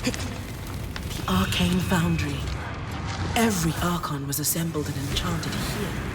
The Arcane Foundry. Every Archon was assembled and enchanted here.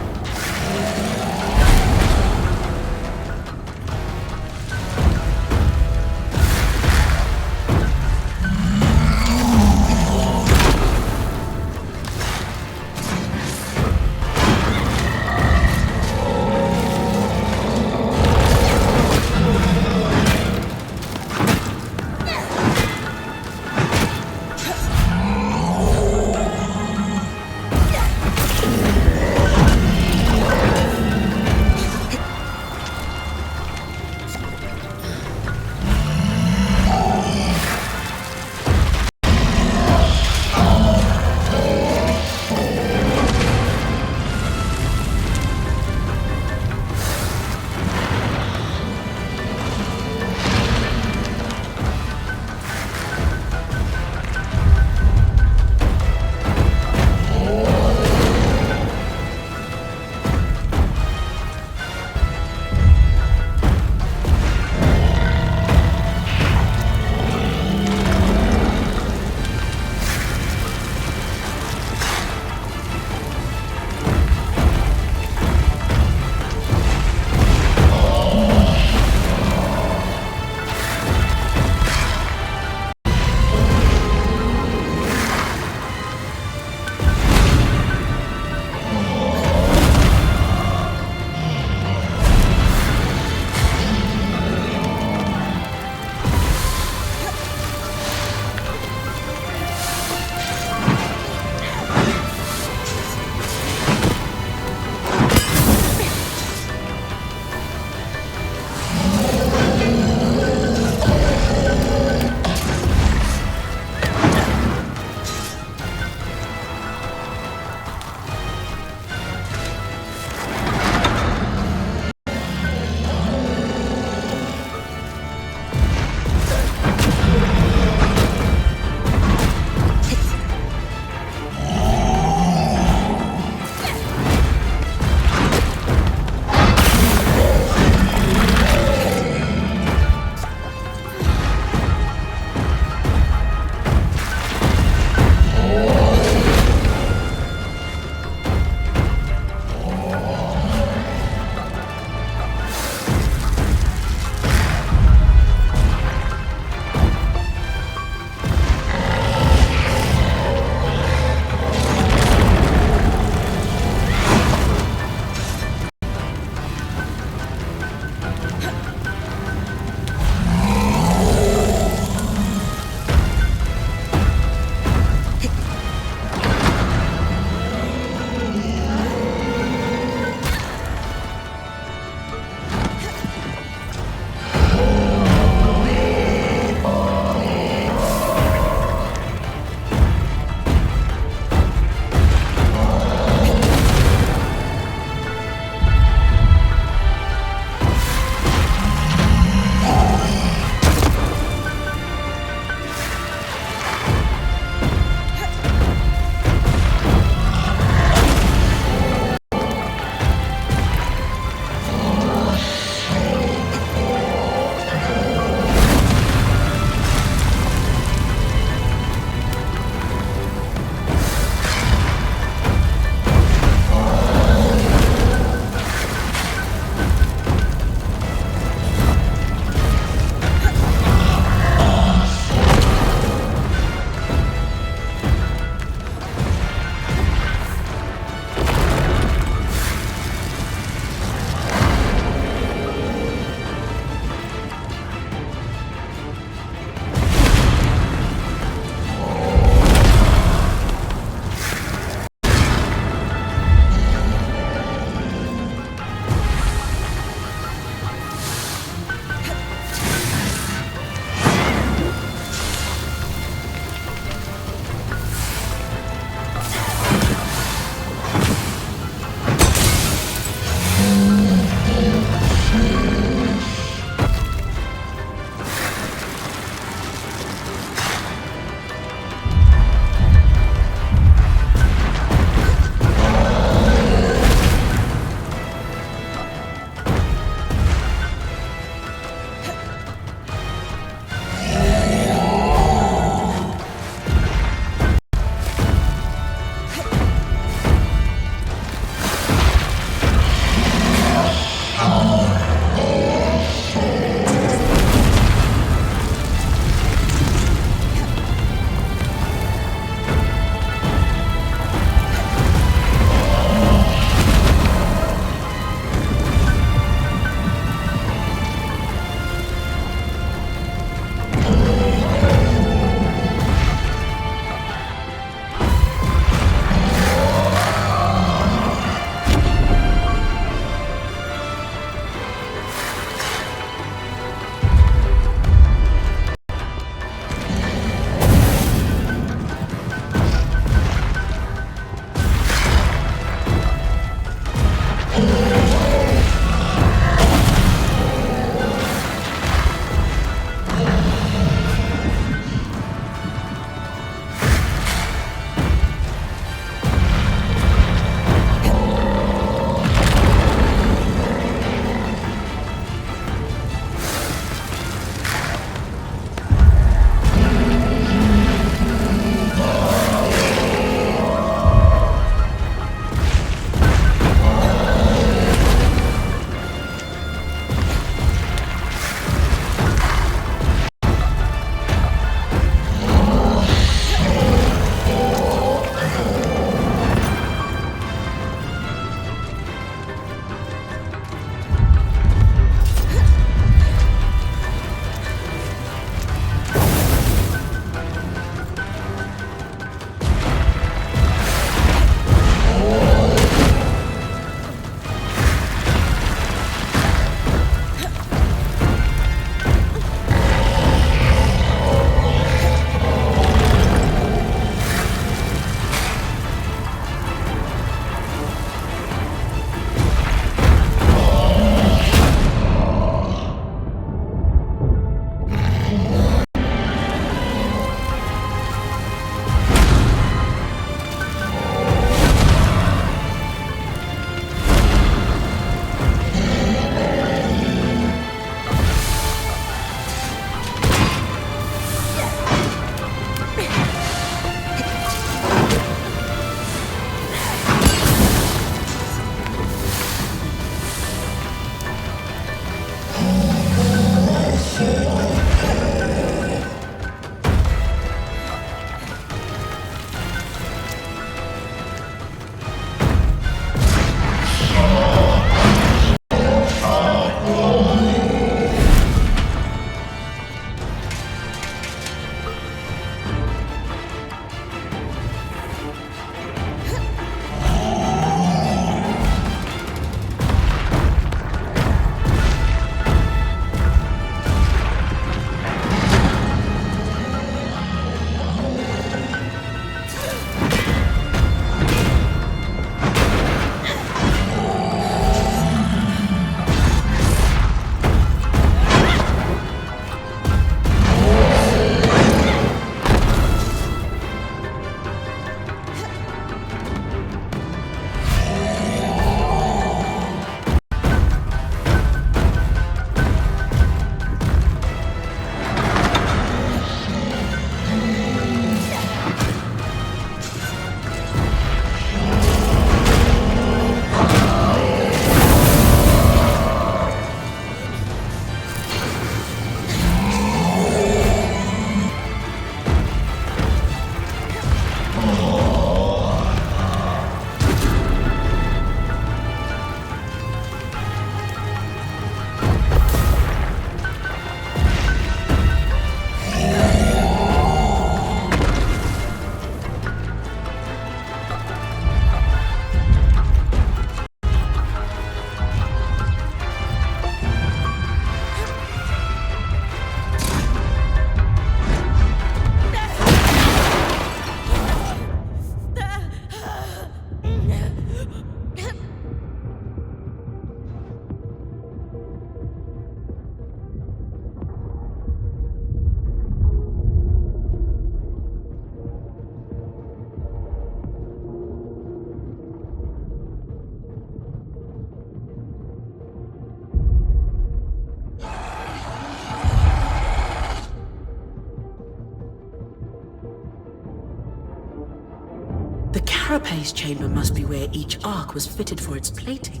The carapace chamber must be where each arc was fitted for its plating.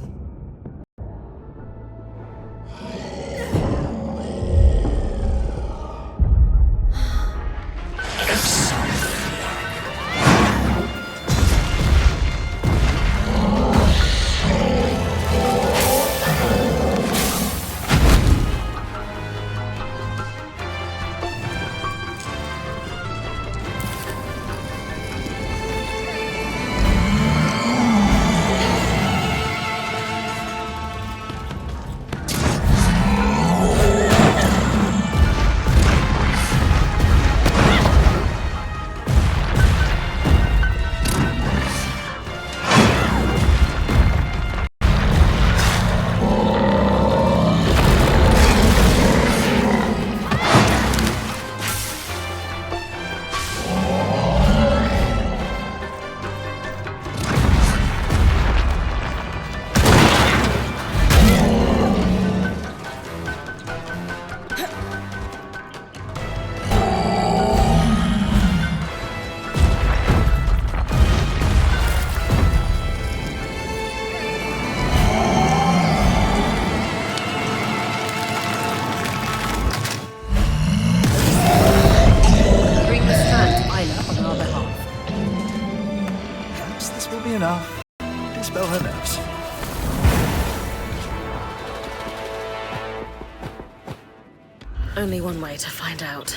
Only one way to find out.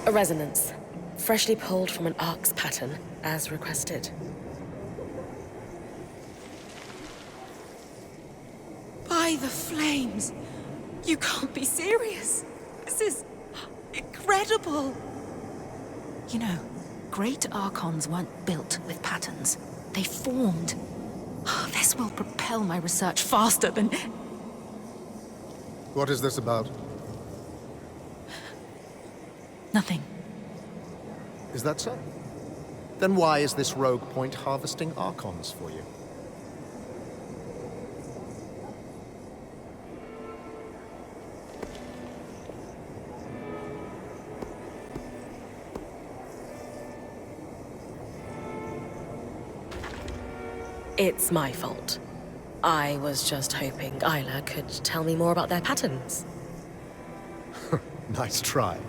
A resonance, freshly pulled from an ark's pattern, as requested. By the flames! You can't be serious! This is incredible! You know, great archons weren't built with patterns. They formed. This will propel my research faster than... What is this about? Nothing. Is that so? Then why is this rogue point harvesting archons for you? It's my fault. I was just hoping Isla could tell me more about their patterns. Nice try.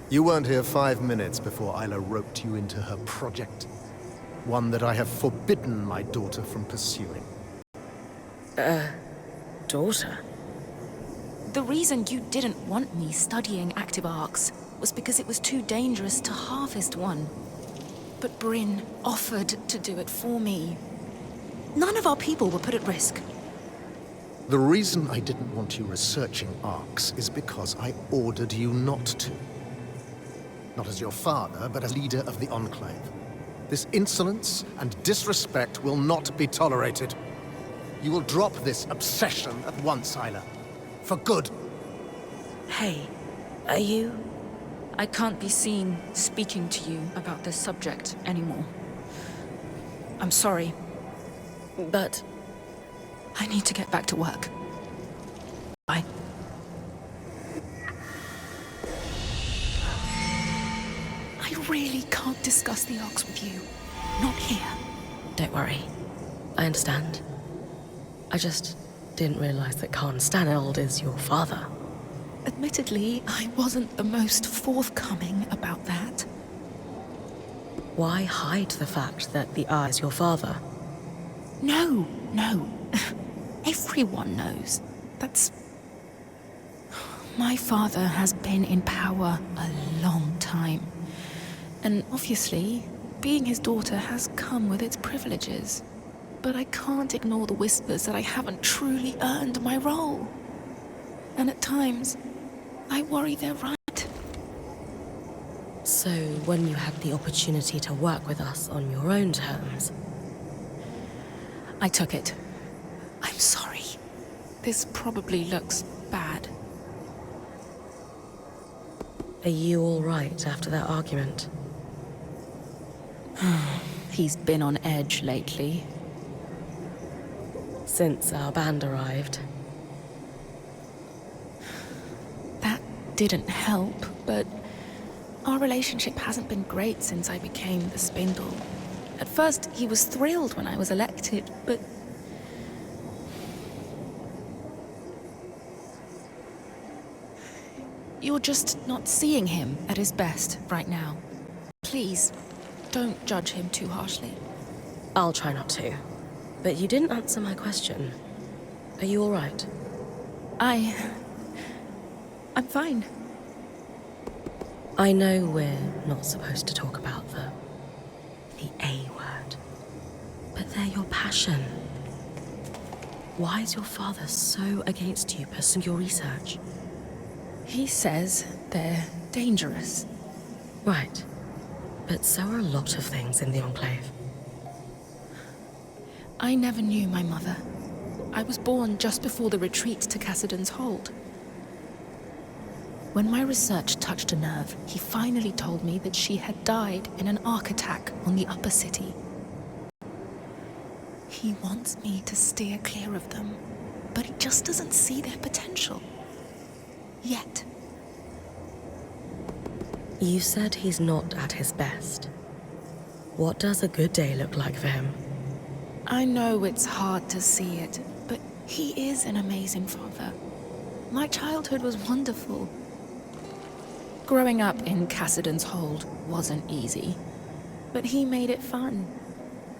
You weren't here 5 minutes before Isla roped you into her project. One that I have forbidden my daughter from pursuing. Daughter? The reason you didn't want me studying active arcs was because it was too dangerous to harvest one. But Bryn offered to do it for me. None of our people were put at risk. The reason I didn't want you researching arcs is because I ordered you not to. Not as your father, but as leader of the Enclave. This insolence and disrespect will not be tolerated. You will drop this obsession at once, Isla. For good. Hey, are you... I can't be seen speaking to you about this subject anymore. I'm sorry. But I need to get back to work. Bye. I really can't discuss the Arks with you. Not here. don't worry. I understand. I just didn't realize that Khan Stanold is your father. Admittedly, I wasn't the most forthcoming about that. Why hide the fact that the Eye is your father? No. Everyone knows. That's... My father has been in power a long time. And obviously, being his daughter has come with its privileges. But I can't ignore the whispers that I haven't truly earned my role. And at times, I worry they're right. So, when you had the opportunity to work with us on your own terms... I took it. I'm sorry. This probably looks bad. Are you all right after that argument? He's been on edge lately. Since our band arrived. That didn't help, but our relationship hasn't been great since I became the Spindle. At first, he was thrilled when I was elected, but... You're just not seeing him at his best right now. Please, don't judge him too harshly. I'll try not to. But you didn't answer my question. Are you all right? I'm fine. I know we're not supposed to talk about the A word, but they're your passion. Why is your father so against you pursuing your research? He says they're dangerous. Right. But so are a lot of things in the Enclave. I never knew my mother. I was born just before the retreat to Cassidon's Hold. When my research touched a nerve, he finally told me that she had died in an Ark attack on the upper city. He wants me to steer clear of them, but he just doesn't see their potential. Yet. You said he's not at his best. What does a good day look like for him? I know it's hard to see it, but he is an amazing father. My childhood was wonderful. Growing up in Cassidon's Hold wasn't easy, but he made it fun.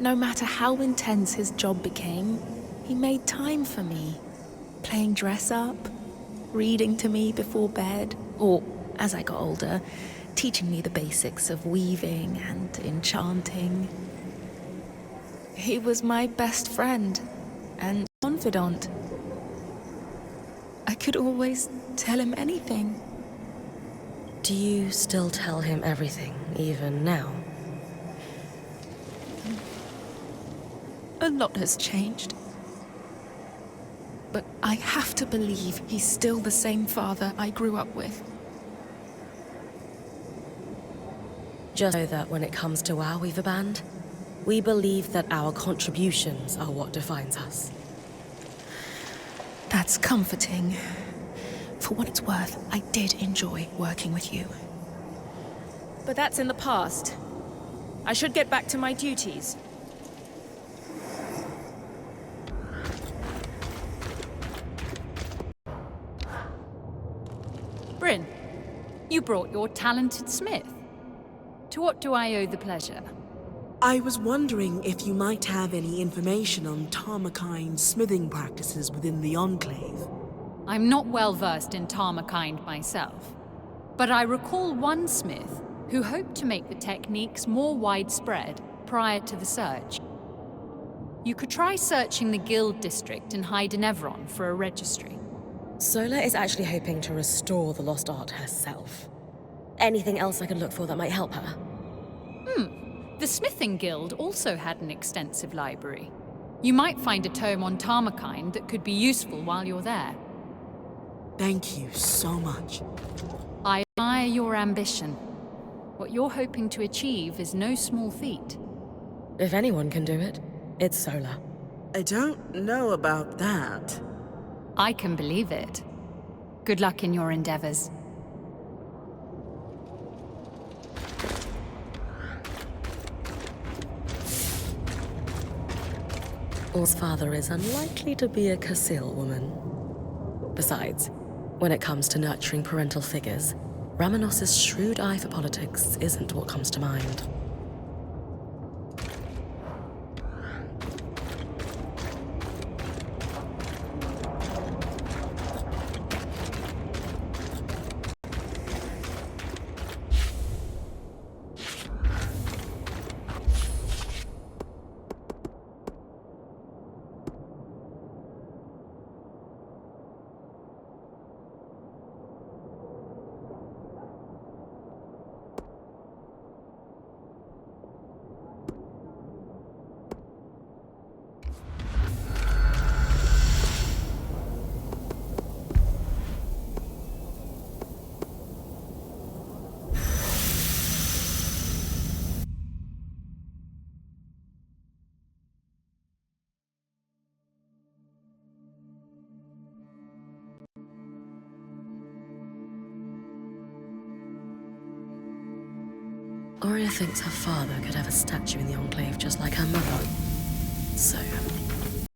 No matter how intense his job became, he made time for me. Playing dress-up, reading to me before bed, or, as I got older, teaching me the basics of weaving and enchanting. He was my best friend and confidant. I could always tell him anything. Do you still tell him everything, even now? A lot has changed. But I have to believe he's still the same father I grew up with. Just so that when it comes to our Weaver Band, we believe that our contributions are what defines us. That's comforting. For what it's worth, I did enjoy working with you. But that's in the past. I should get back to my duties. Bryn, you brought your talented smith. To what do I owe the pleasure? I was wondering if you might have any information on Tarmakine's smithing practices within the Enclave. I'm not well versed in Tarmakind myself, but I recall one smith who hoped to make the techniques more widespread prior to the search. You could try searching the Guild district in Hydenevron for a registry. Sola is actually hoping to restore the lost art herself. Anything else I could look for that might help her? The Smithing Guild also had an extensive library. You might find a tome on Tarmakind that could be useful while you're there. Thank you so much. I admire your ambition. What you're hoping to achieve is no small feat. If anyone can do it, it's Sola. I don't know about that. I can believe it. Good luck in your endeavors. Or's father is unlikely to be a Casil woman. Besides, when it comes to nurturing parental figures, Ramenos's shrewd eye for politics isn't what comes to mind. Aurea thinks her father could have a statue in the Enclave just like her mother. So,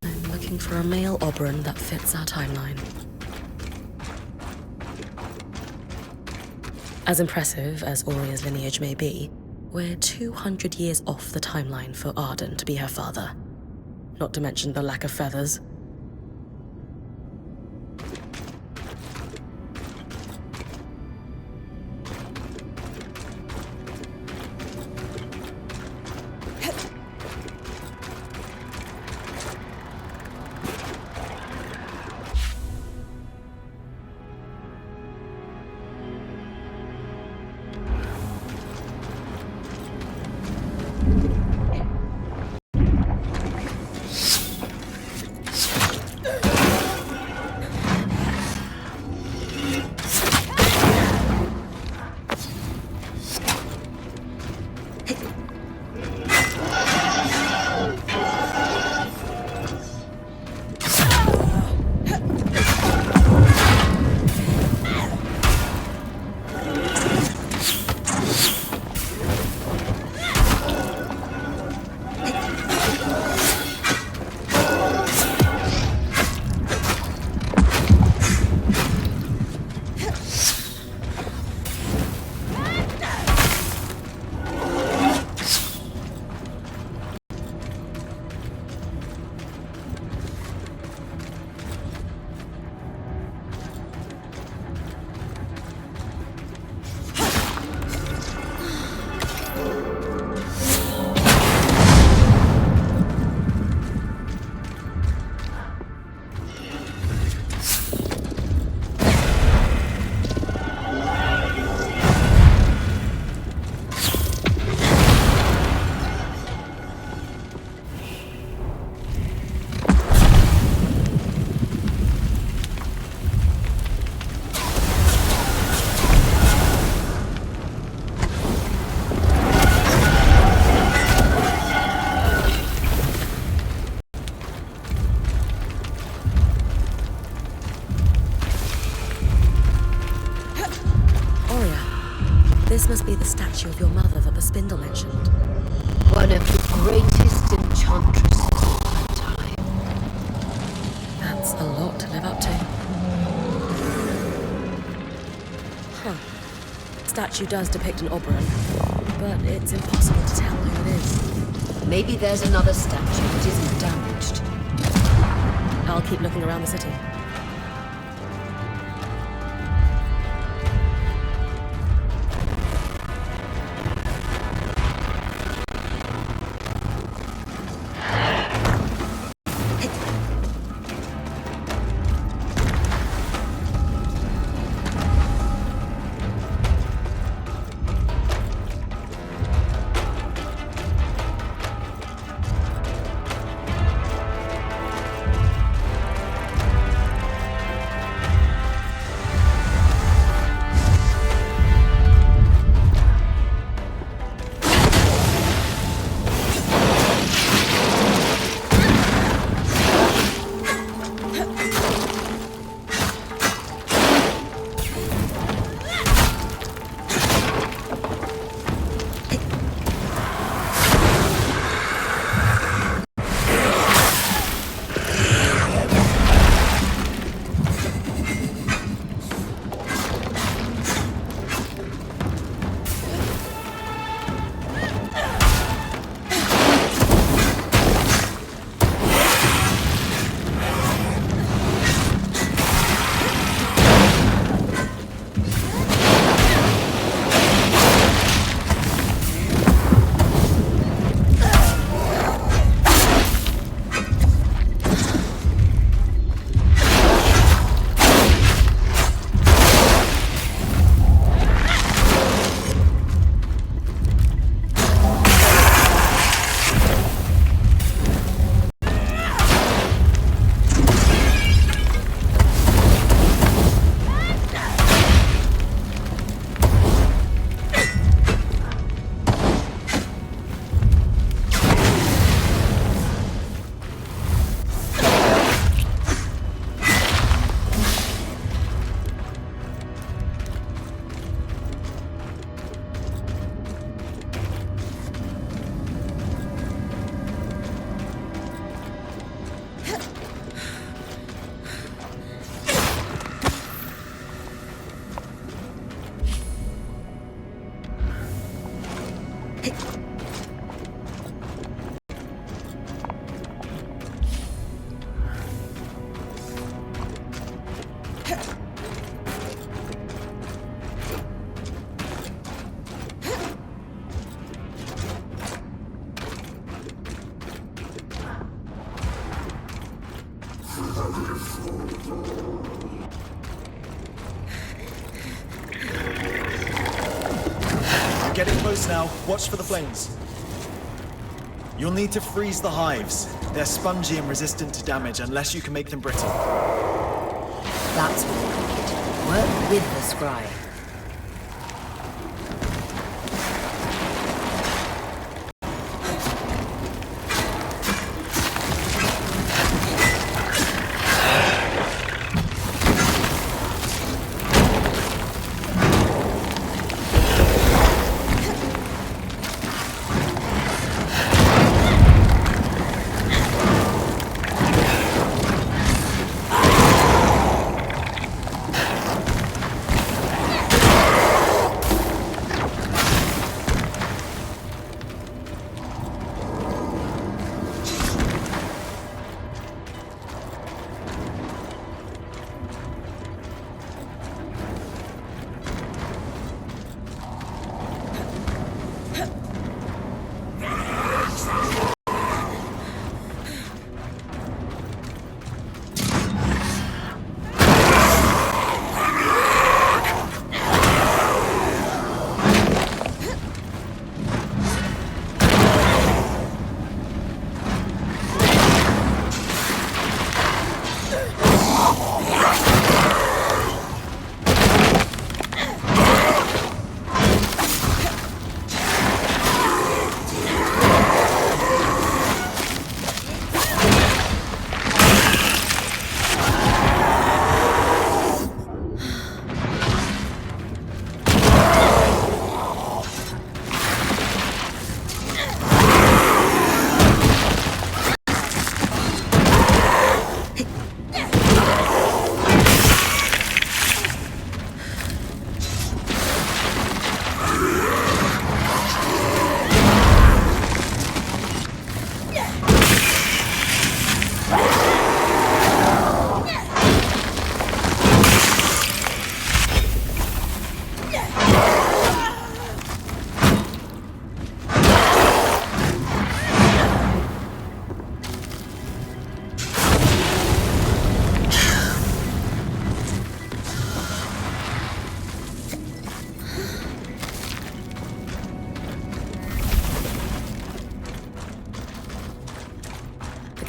I'm looking for a male Oberon that fits our timeline. As impressive as Aurea's lineage may be, we're 200 years off the timeline for Arden to be her father. Not to mention the lack of feathers. This must be the statue of your mother that the spindle mentioned. One of the greatest enchantresses of her time. That's a lot to live up to. Huh. Statue does depict an Oberon, but it's impossible to tell who it is. Maybe there's another statue that isn't damaged. I'll keep looking around the city. Getting close now. Watch for the flames. You'll need to freeze the hives. They're spongy and resistant to damage unless you can make them brittle. That's what we need. Work with the scry.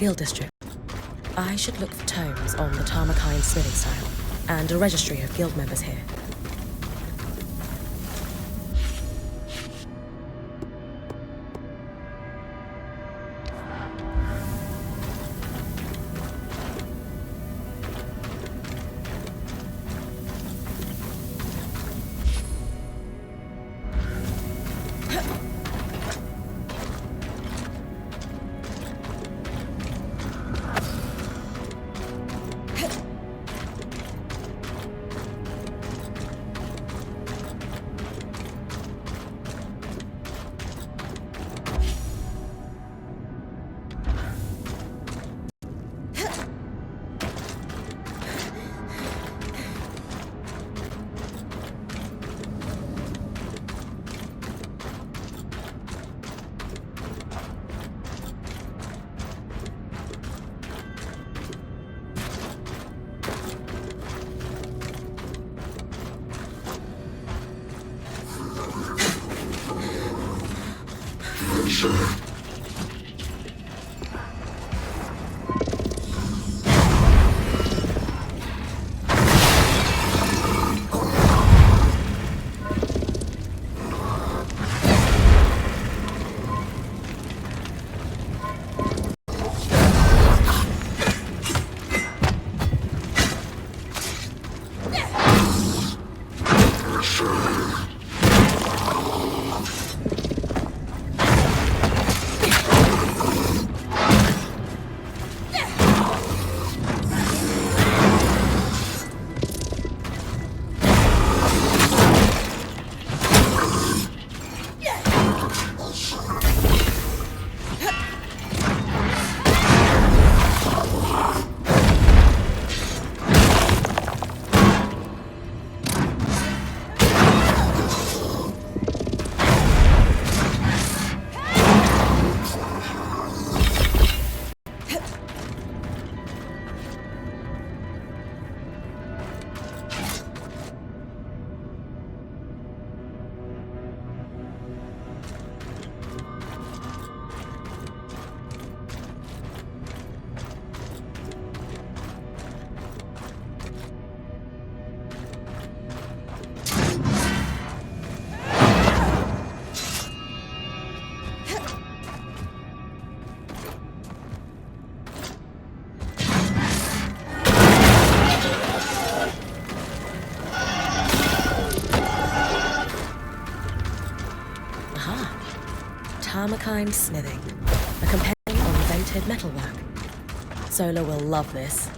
Guild District. I should look for tomes on the Tarmakine smithing style, and a registry of guild members here. Tarmakind Smithing, a compendium on invented metalwork. Sola will love this.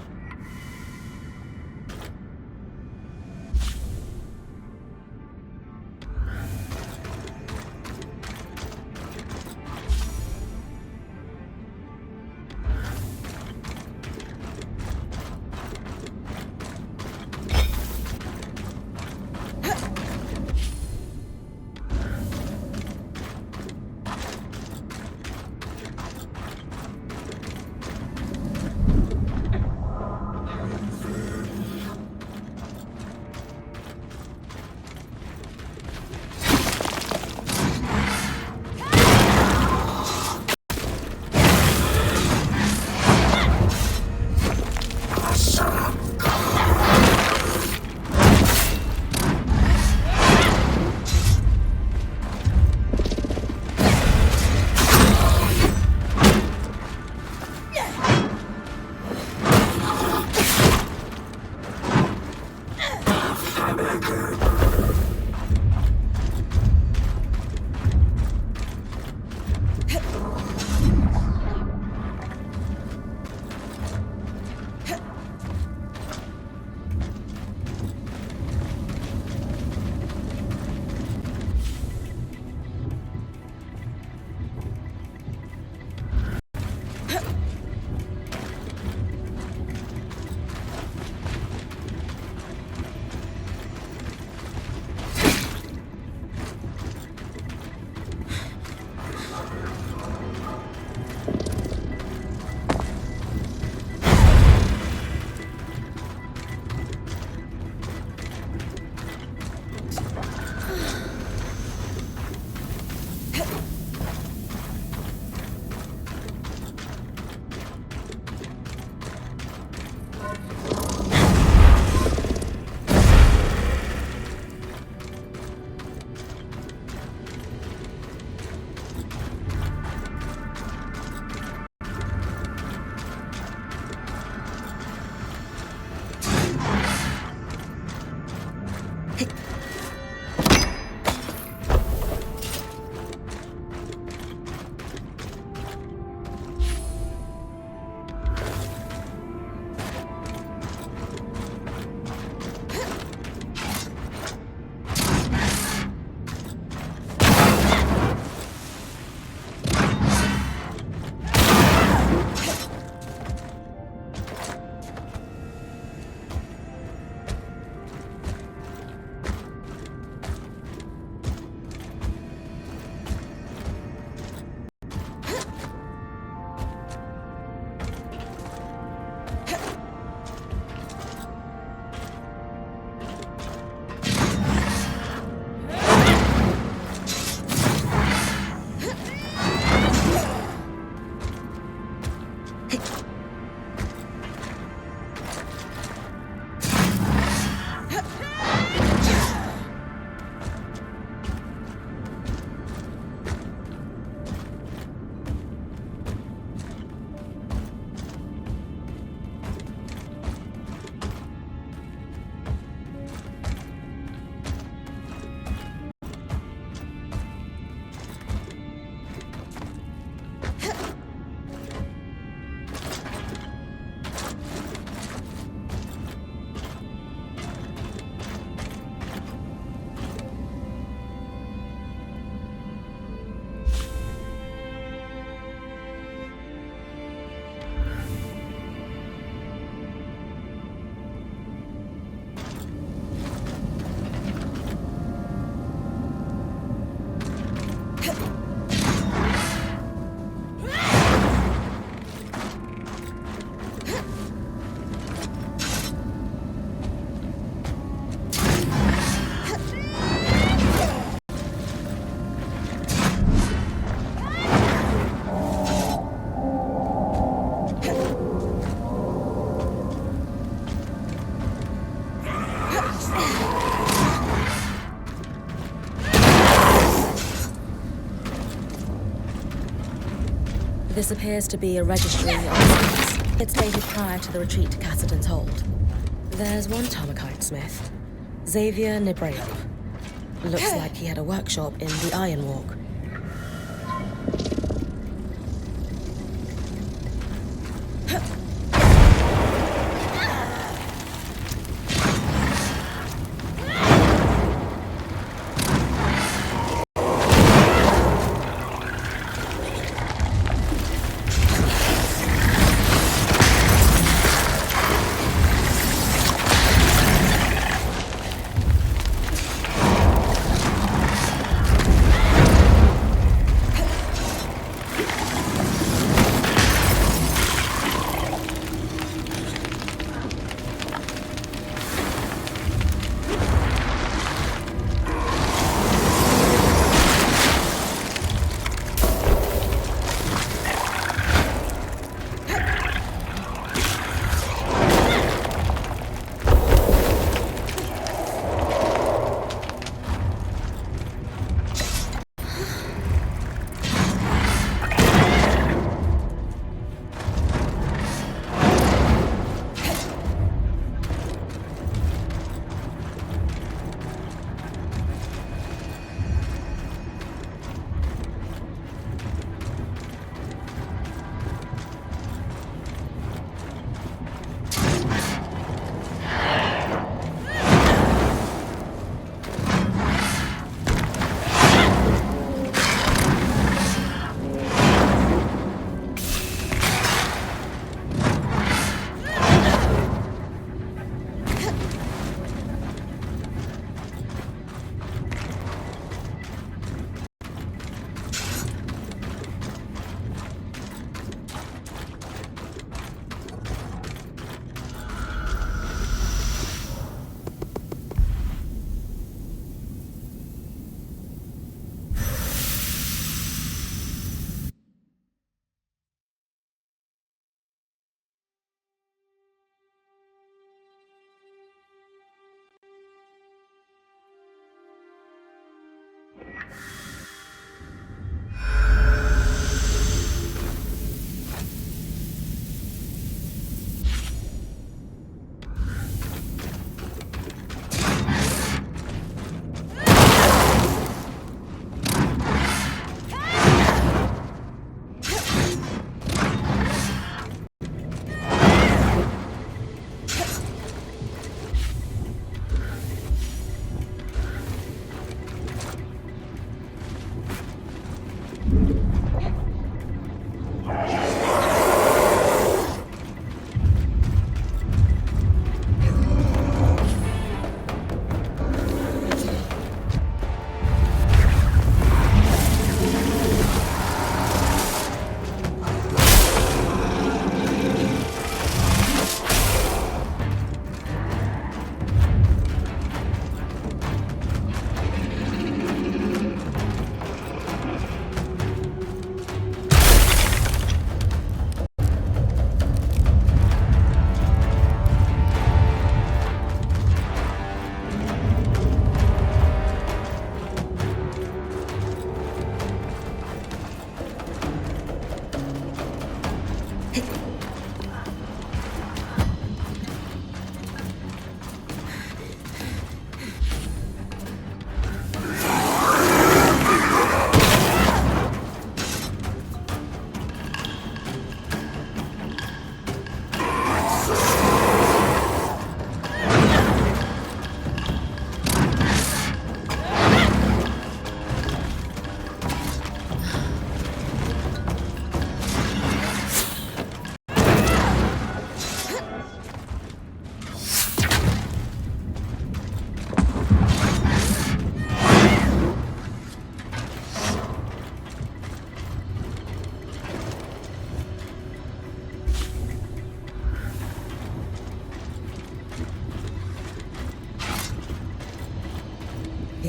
This appears to be a registry of smiths. It's dated prior to the retreat to Cassidy's Hold. There's one Tarmakind smith, Xavier Nebrayov. Looks like he had a workshop in the Iron Walk.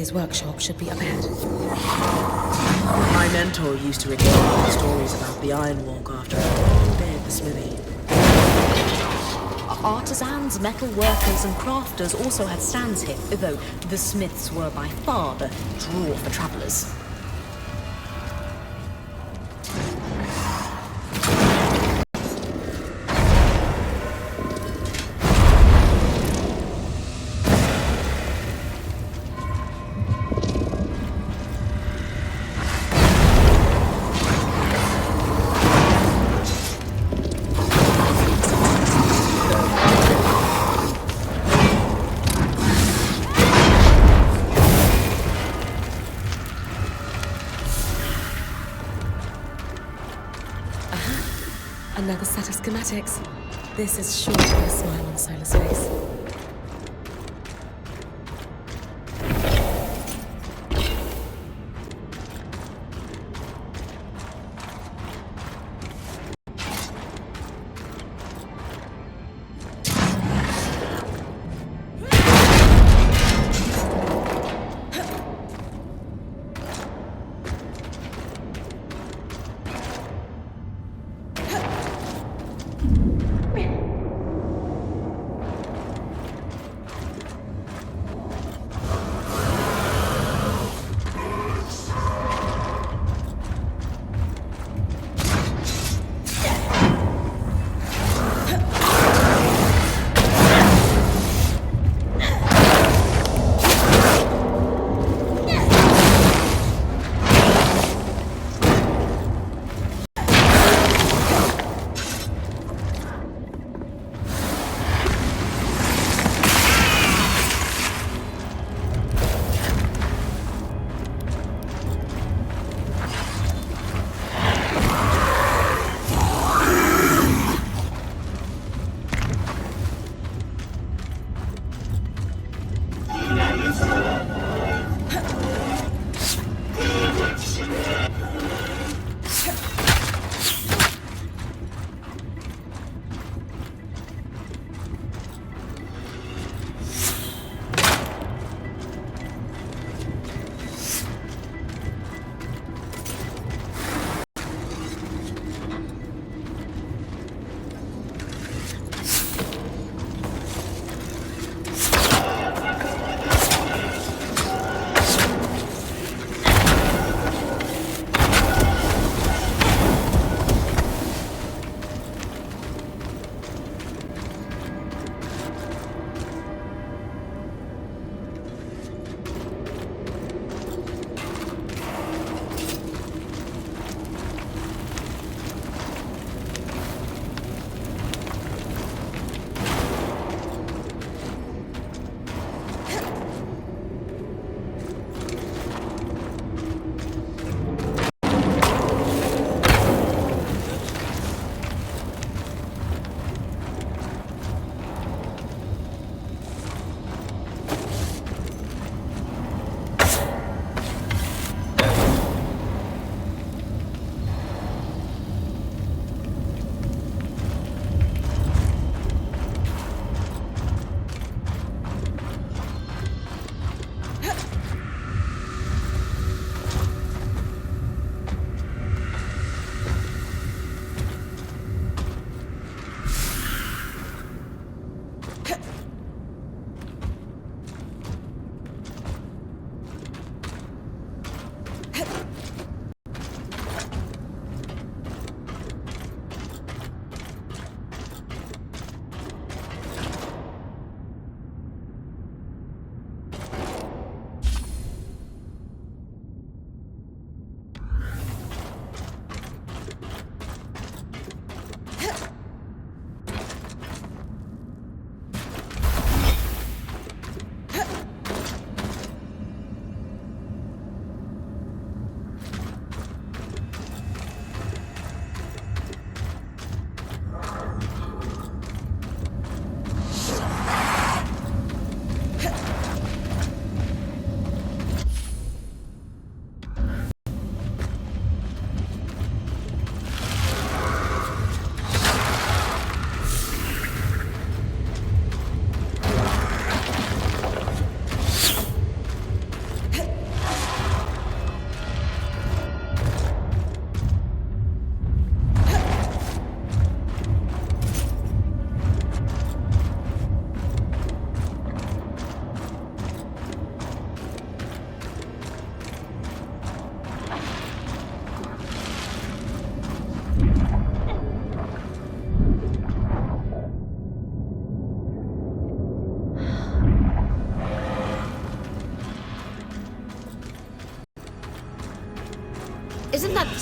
his workshop should be up ahead. My mentor used to regale me stories about the Ironwalk after a long day at the smithy. Artisans, metal workers, and crafters also had stands here, though the smiths were by far the draw for travellers. Another set of schematics. This is sure to put a smile on Solar's face.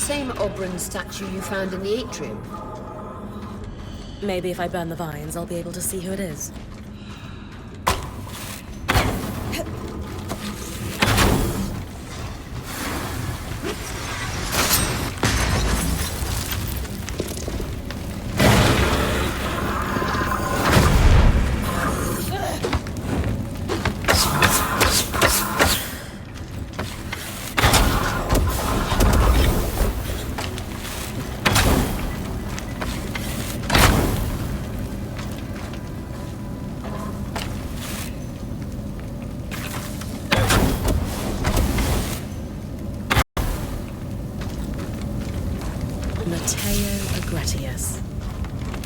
same Oberon statue you found in the atrium? Maybe if I burn the vines, I'll be able to see who it is.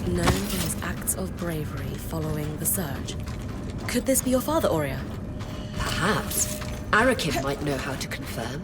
Known for his acts of bravery following the surge. Could this be your father, Aurea? Perhaps. Arakin might know how to confirm.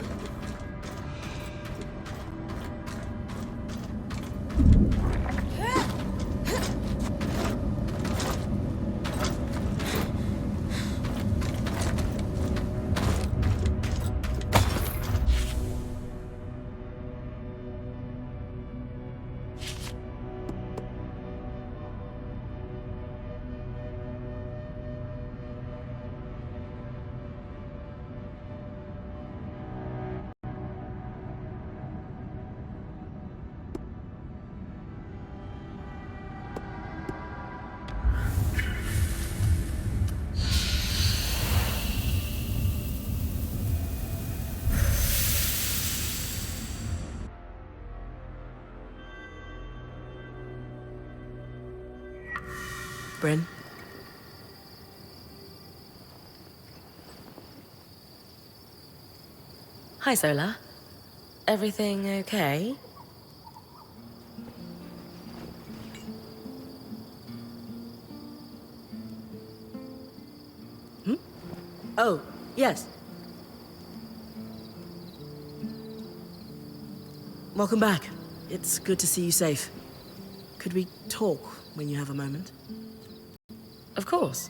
Bryn? Hi, Zola. Everything okay? Oh, yes. Welcome back. It's good to see you safe. Could we talk when you have a moment? Of course.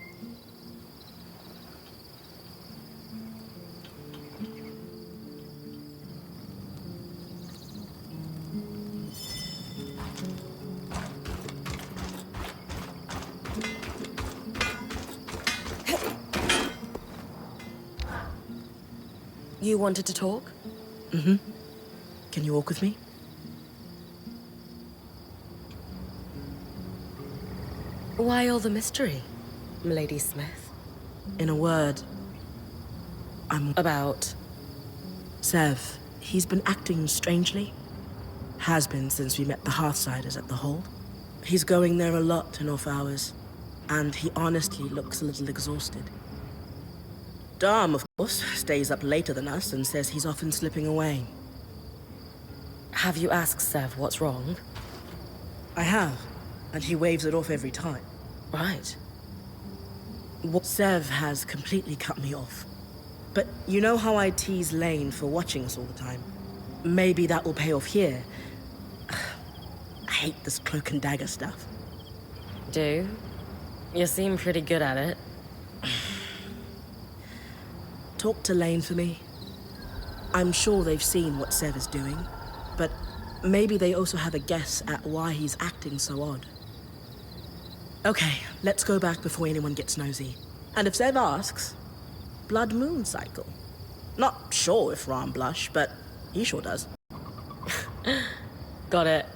You wanted to talk? Mm-hmm. Can you walk with me? Why all the mystery, Milady Smith? In a word, I'm... About? Sev. He's been acting strangely. Has been since we met the Hearthsiders at the Hold. He's going there a lot in off hours, and he honestly looks a little exhausted. Dom, of course, stays up later than us and says he's often slipping away. Have you asked Sev what's wrong? I have, and he waves it off every time. Right. Sev has completely cut me off. But you know how I tease Lane for watching us all the time? Maybe that will pay off here. I hate this cloak and dagger stuff. Do? You seem pretty good at it. Talk to Lane for me. I'm sure they've seen what Sev is doing, but maybe they also have a guess at why he's acting so odd. Okay, let's go back before anyone gets nosy. And if Sev asks, blood moon cycle. Not sure if Ram blush, but he sure does. Got it.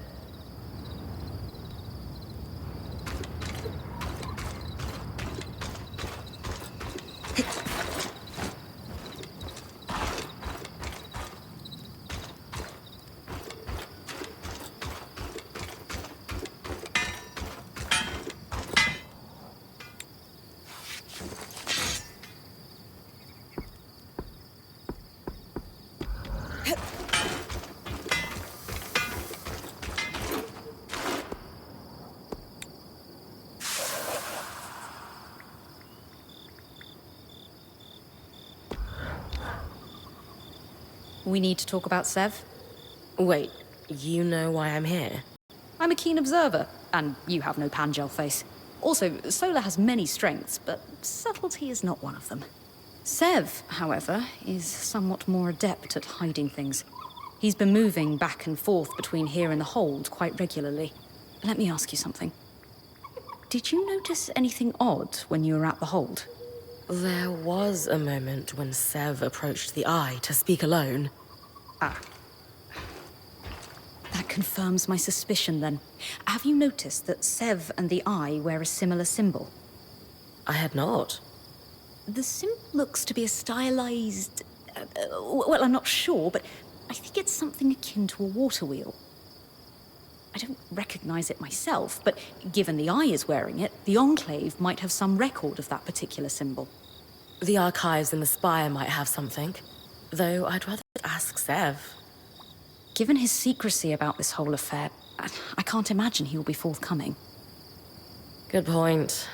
We need to talk about Sev. Wait, you know why I'm here? I'm a keen observer, and you have no Pangel face. Also, Sola has many strengths, but subtlety is not one of them. Sev, however, is somewhat more adept at hiding things. He's been moving back and forth between here and the hold quite regularly. Let me ask you something. Did you notice anything odd when you were at the hold? There was a moment when Sev approached the Eye to speak alone. Ah. That confirms my suspicion, then. Have you noticed that Sev and the Eye wear a similar symbol? I had not. The symbol looks to be a stylized... well, I'm not sure, but I think it's something akin to a water wheel. I don't recognize it myself, but given the Eye is wearing it, the Enclave might have some record of that particular symbol. The archives in the Spire might have something, though I'd rather ask Sev. Given his secrecy about this whole affair, I can't imagine he will be forthcoming. Good point.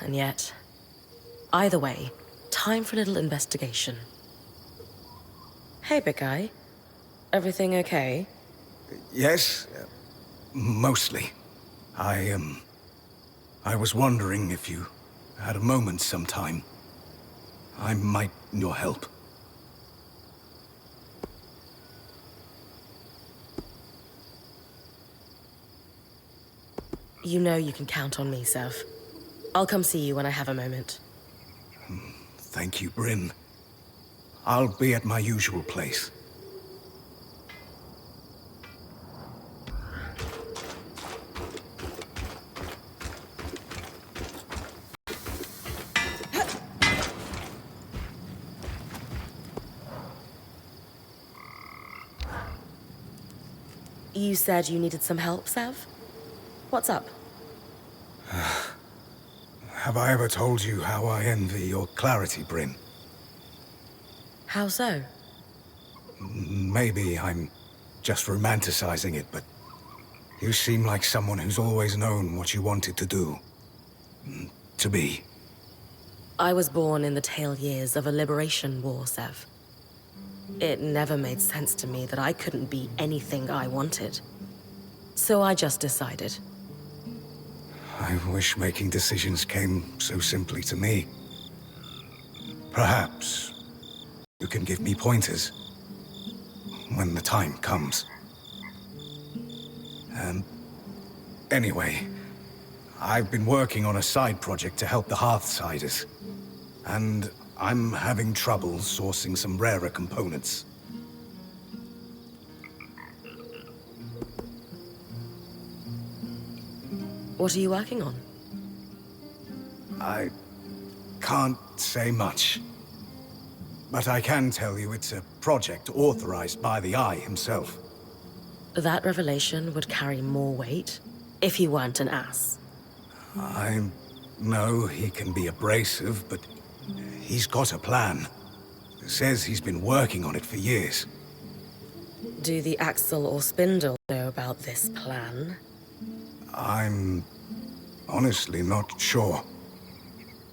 And yet... Either way, time for a little investigation. Hey, big guy. Everything okay? Yes, mostly. I was wondering if you had a moment sometime. I might need your help. You know you can count on me, Sev. I'll come see you when I have a moment. Thank you, Bryn. I'll be at my usual place. You said you needed some help, Sev? What's up? Have I ever told you how I envy your clarity, Bryn? How so? Maybe I'm just romanticizing it, but you seem like someone who's always known what you wanted to do. To be. I was born in the tail years of a liberation war, Sev. It never made sense to me that I couldn't be anything I wanted. So I just decided. I wish making decisions came so simply to me. Perhaps you can give me pointers when the time comes. Anyway, I've been working on a side project to help the Hearthsiders, and I'm having trouble sourcing some rarer components. What are you working on? I can't say much. But I can tell you it's a project authorized by the Eye himself. That revelation would carry more weight if he weren't an ass. I know he can be abrasive, but he's got a plan. Says he's been working on it for years. Do the Axel or Spindle know about this plan? I'm honestly not sure.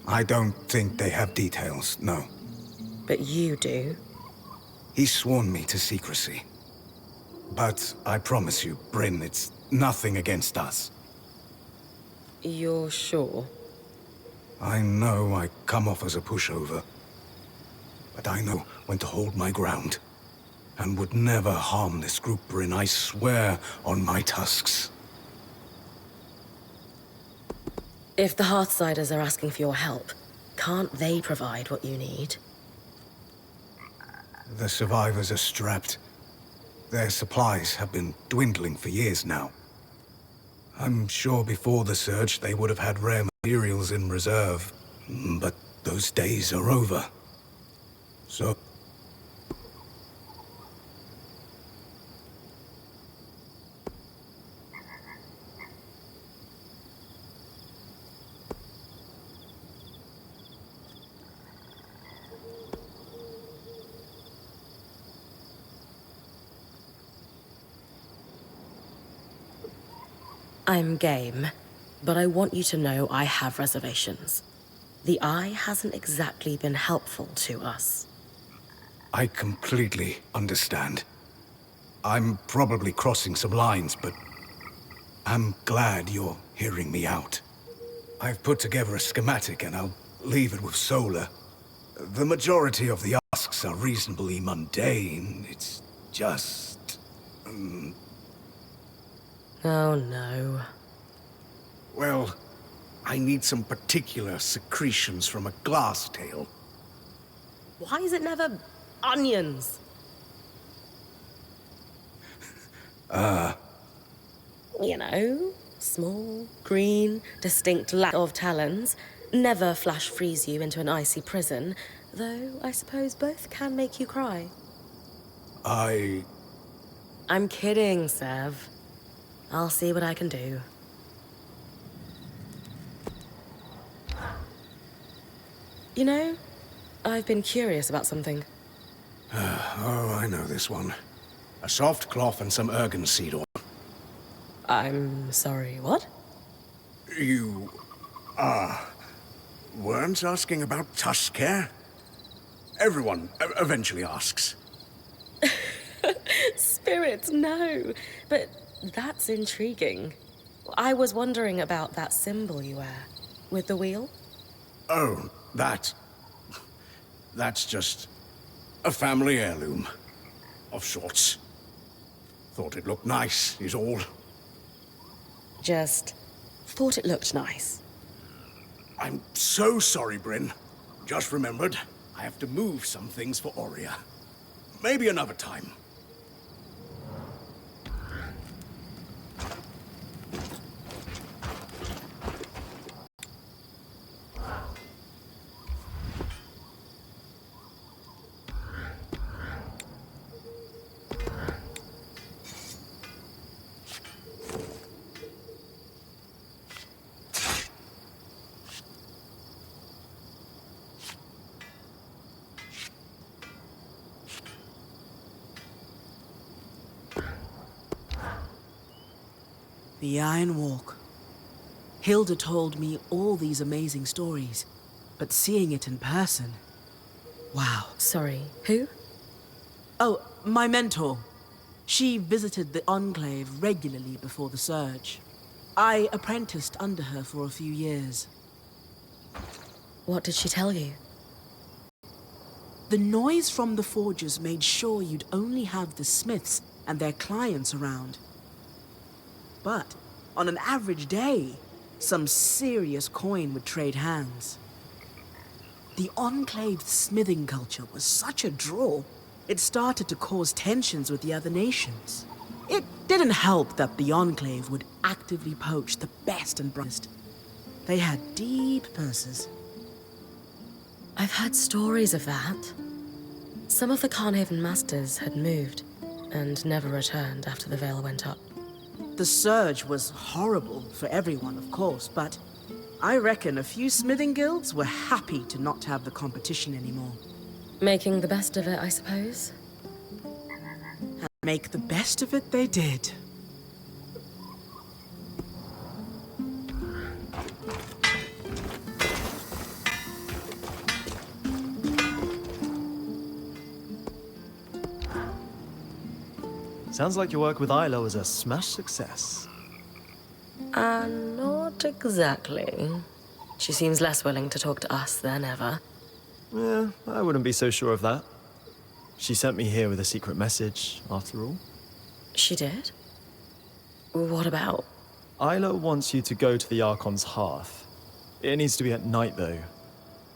I don't think they have details, no. But you do. He's sworn me to secrecy. But I promise you, Bryn, it's nothing against us. You're sure? I know I come off as a pushover. But I know when to hold my ground. And would never harm this group, Bryn, I swear on my tusks. If the Hearthsiders are asking for your help, can't they provide what you need? The survivors are strapped. Their supplies have been dwindling for years now. I'm sure before the Surge they would have had rare materials in reserve. But those days are over. So... I'm game, but I want you to know I have reservations. The Eye hasn't exactly been helpful to us. I completely understand. I'm probably crossing some lines, but I'm glad you're hearing me out. I've put together a schematic and I'll leave it with Solar. The majority of the asks are reasonably mundane. It's just... Oh no. well, I need some particular secretions from a glass tail. Why is it never onions? You know, small, green, distinct lack of talons. Never flash freeze you into an icy prison, though I suppose both can make you cry. I'm kidding, Sev. I'll see what I can do. You know, I've been curious about something. Oh, I know this one. A soft cloth and some ergon seed oil. I'm sorry, what? You... weren't asking about tusk care? Everyone eventually asks. Spirits, no. But that's intriguing. I was wondering about that symbol you wear. With the wheel? Oh, that's just a family heirloom. Of sorts. Thought it looked nice, is all. Just thought it looked nice. I'm so sorry, Bryn. Just remembered, I have to move some things for Aurea. Maybe another time. The Iron Walk. Hilda told me all these amazing stories, but seeing it in person... wow. Sorry, who? Oh, my mentor. She visited the Enclave regularly before the Surge. I apprenticed under her for a few years. What did she tell you? The noise from the forges made sure you'd only have the smiths and their clients around. But on an average day, some serious coin would trade hands. The Enclave's smithing culture was such a draw, it started to cause tensions with the other nations. It didn't help that the Enclave would actively poach the best and brightest. They had deep purses. I've heard stories of that. Some of the Carnhaven masters had moved and never returned after the veil went up. The Surge was horrible for everyone, of course, but I reckon a few smithing guilds were happy to not have the competition anymore. Making the best of it, I suppose. And make the best of it they did. Sounds like your work with Isla was a smash success. Not exactly. She seems less willing to talk to us than ever. Yeah, I wouldn't be so sure of that. She sent me here with a secret message, after all. She did? What about? Isla wants you to go to the Archon's hearth. It needs to be at night, though.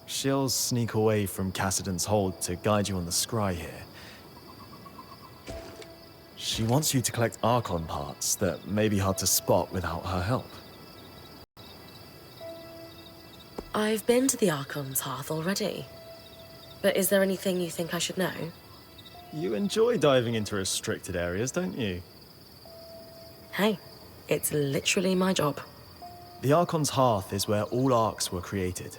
She'll sneak away from Cassidon's hold to guide you on the scry here. She wants you to collect Archon parts that may be hard to spot without her help. I've been to the Archon's hearth already. But is there anything you think I should know? You enjoy diving into restricted areas, don't you? Hey, it's literally my job. The Archon's hearth is where all Arcs were created.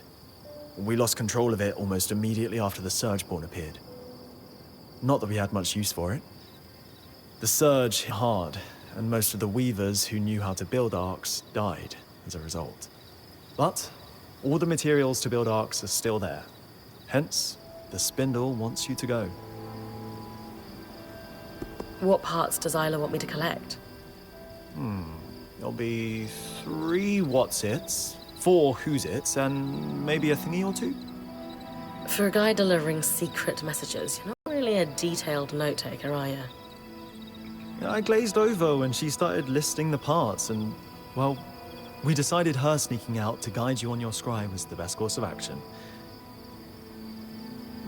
We lost control of it almost immediately after the Surgeborn appeared. Not that we had much use for it. The Surge hit hard, and most of the Weavers who knew how to build Arcs died as a result. But all the materials to build Arcs are still there. Hence, the Spindle wants you to go. What parts does Isla want me to collect? There'll be 3 what's-its, 4 who's-its, and maybe a thingy or 2? For a guy delivering secret messages, you're not really a detailed note-taker, are you? I glazed over when she started listing the parts, and, well, we decided her sneaking out to guide you on your scry was the best course of action.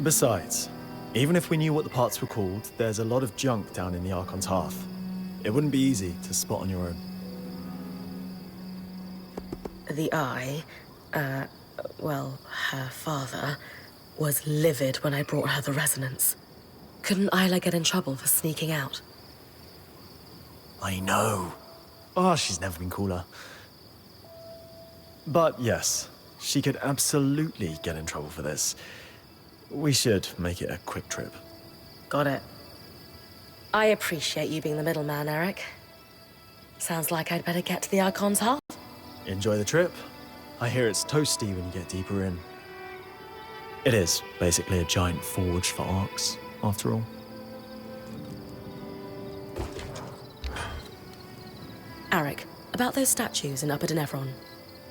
Besides, even if we knew what the parts were called, there's a lot of junk down in the Archon's Hearth. It wouldn't be easy to spot on your own. The Eye, well, her father, was livid when I brought her the resonance. Couldn't Isla get in trouble for sneaking out? I know. Oh, she's never been cooler. But yes, she could absolutely get in trouble for this. We should make it a quick trip. Got it. I appreciate you being the middleman, Eric. Sounds like I'd better get to the Archon's Heart. Enjoy the trip. I hear it's toasty when you get deeper in. It is basically a giant forge for arcs, after all. Eric, about those statues in Upper Denevron.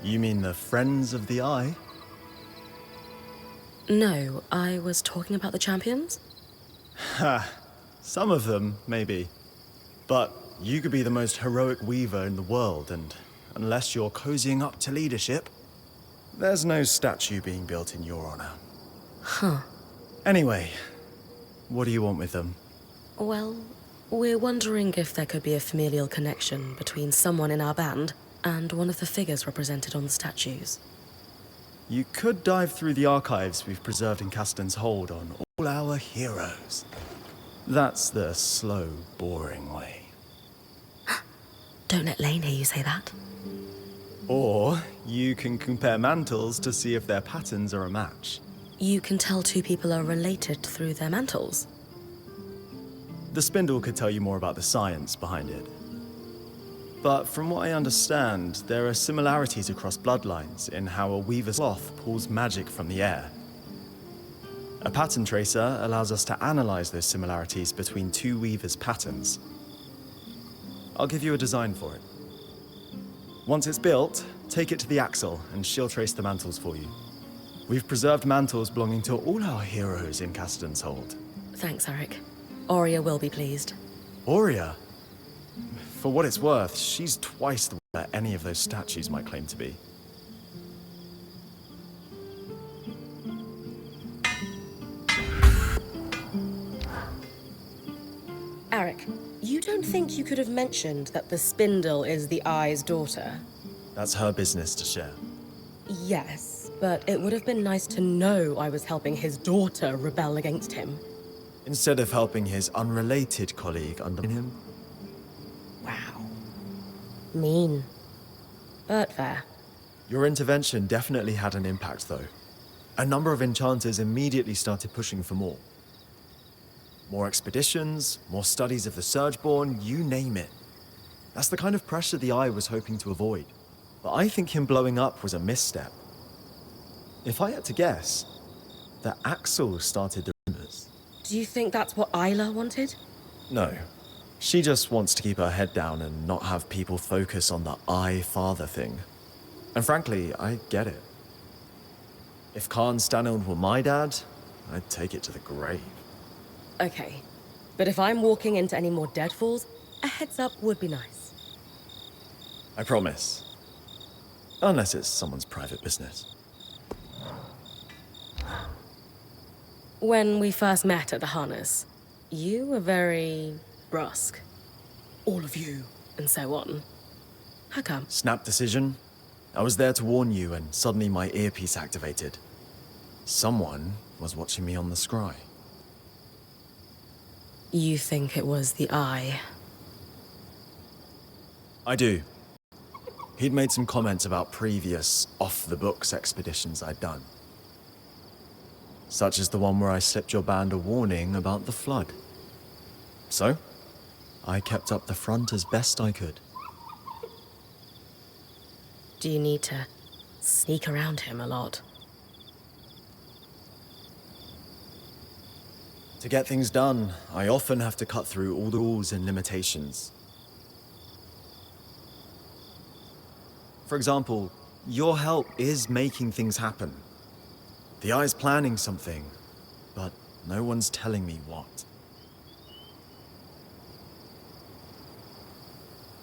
You mean the Friends of the Eye? No, I was talking about the champions. Ha! Some of them, maybe. But you could be the most heroic weaver in the world, and unless you're cozying up to leadership, there's no statue being built in your honor. Huh. Anyway, what do you want with them? Well, we're wondering if there could be a familial connection between someone in our band and one of the figures represented on the statues. You could dive through the archives we've preserved in Casten's Hold on all our heroes. That's the slow, boring way. Don't let Lane hear you say that. Or you can compare mantles to see if their patterns are a match. You can tell two people are related through their mantles. The spindle could tell you more about the science behind it. But from what I understand, there are similarities across bloodlines in how a weaver's cloth pulls magic from the air. A pattern tracer allows us to analyze those similarities between two weavers' patterns. I'll give you a design for it. Once it's built, take it to the Axle and she'll trace the mantles for you. We've preserved mantles belonging to all our heroes in Casten's Hold. Thanks, Eric. Aurea will be pleased. Aurea? For what it's worth, she's twice the weaver any of those statues might claim to be. Eric, you don't think you could have mentioned that the spindle is the Eye's daughter? That's her business to share. Yes, but it would have been nice to know I was helping his daughter rebel against him. Instead of helping his unrelated colleague undermine him. Wow. Mean. But fair. Your intervention definitely had an impact, though. A number of enchanters immediately started pushing for more. More expeditions, more studies of the Surgeborn, you name it. That's the kind of pressure the Eye was hoping to avoid. But I think him blowing up was a misstep. If I had to guess, the Axle started the rumors. Do you think that's what Isla wanted? No. She just wants to keep her head down and not have people focus on the I-father thing. And frankly, I get it. If Khan Staniln were my dad, I'd take it to the grave. Okay. But if I'm walking into any more deadfalls, a heads up would be nice. I promise. Unless it's someone's private business. When we first met at the harness, you were very brusque. All of you, and so on. How come? Snap decision. I was there to warn you and suddenly my earpiece activated. Someone was watching me on the scry. You think it was the Eye? I do. He'd made some comments about previous off-the-books expeditions I'd done. Such as the one where I slipped your band a warning about the flood. So, I kept up the front as best I could. Do you need to sneak around him a lot? To get things done, I often have to cut through all the rules and limitations. For example, your help is making things happen. The Eye's planning something, but no one's telling me what.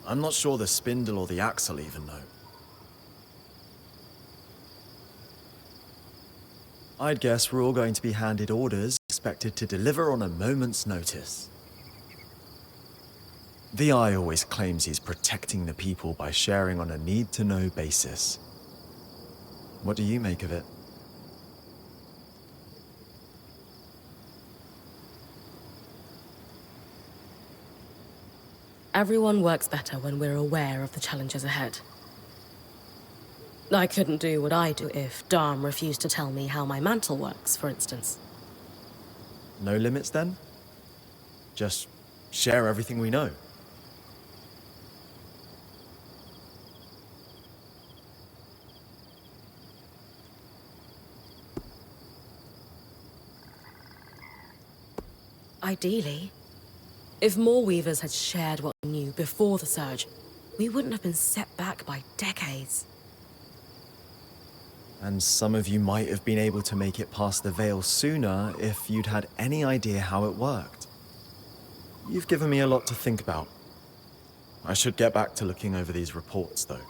I'm not sure the spindle or the axle even know. I'd guess we're all going to be handed orders, expected to deliver on a moment's notice. The Eye always claims he's protecting the people by sharing on a need-to-know basis. What do you make of it? Everyone works better when we're aware of the challenges ahead. I couldn't do what I do if Dharm refused to tell me how my mantle works, for instance. No limits then? Just share everything we know. Ideally, if more Weavers had shared what we knew before the Surge, we wouldn't have been set back by decades. And some of you might have been able to make it past the Veil sooner if you'd had any idea how it worked. You've given me a lot to think about. I should get back to looking over these reports, though.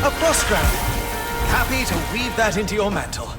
A frost crown. Happy to weave that into your mantle.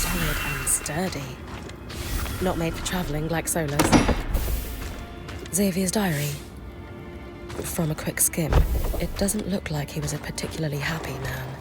solid and sturdy. Not made for traveling like Solar's. Xavier's diary. From a quick skim, it doesn't look like he was a particularly happy man.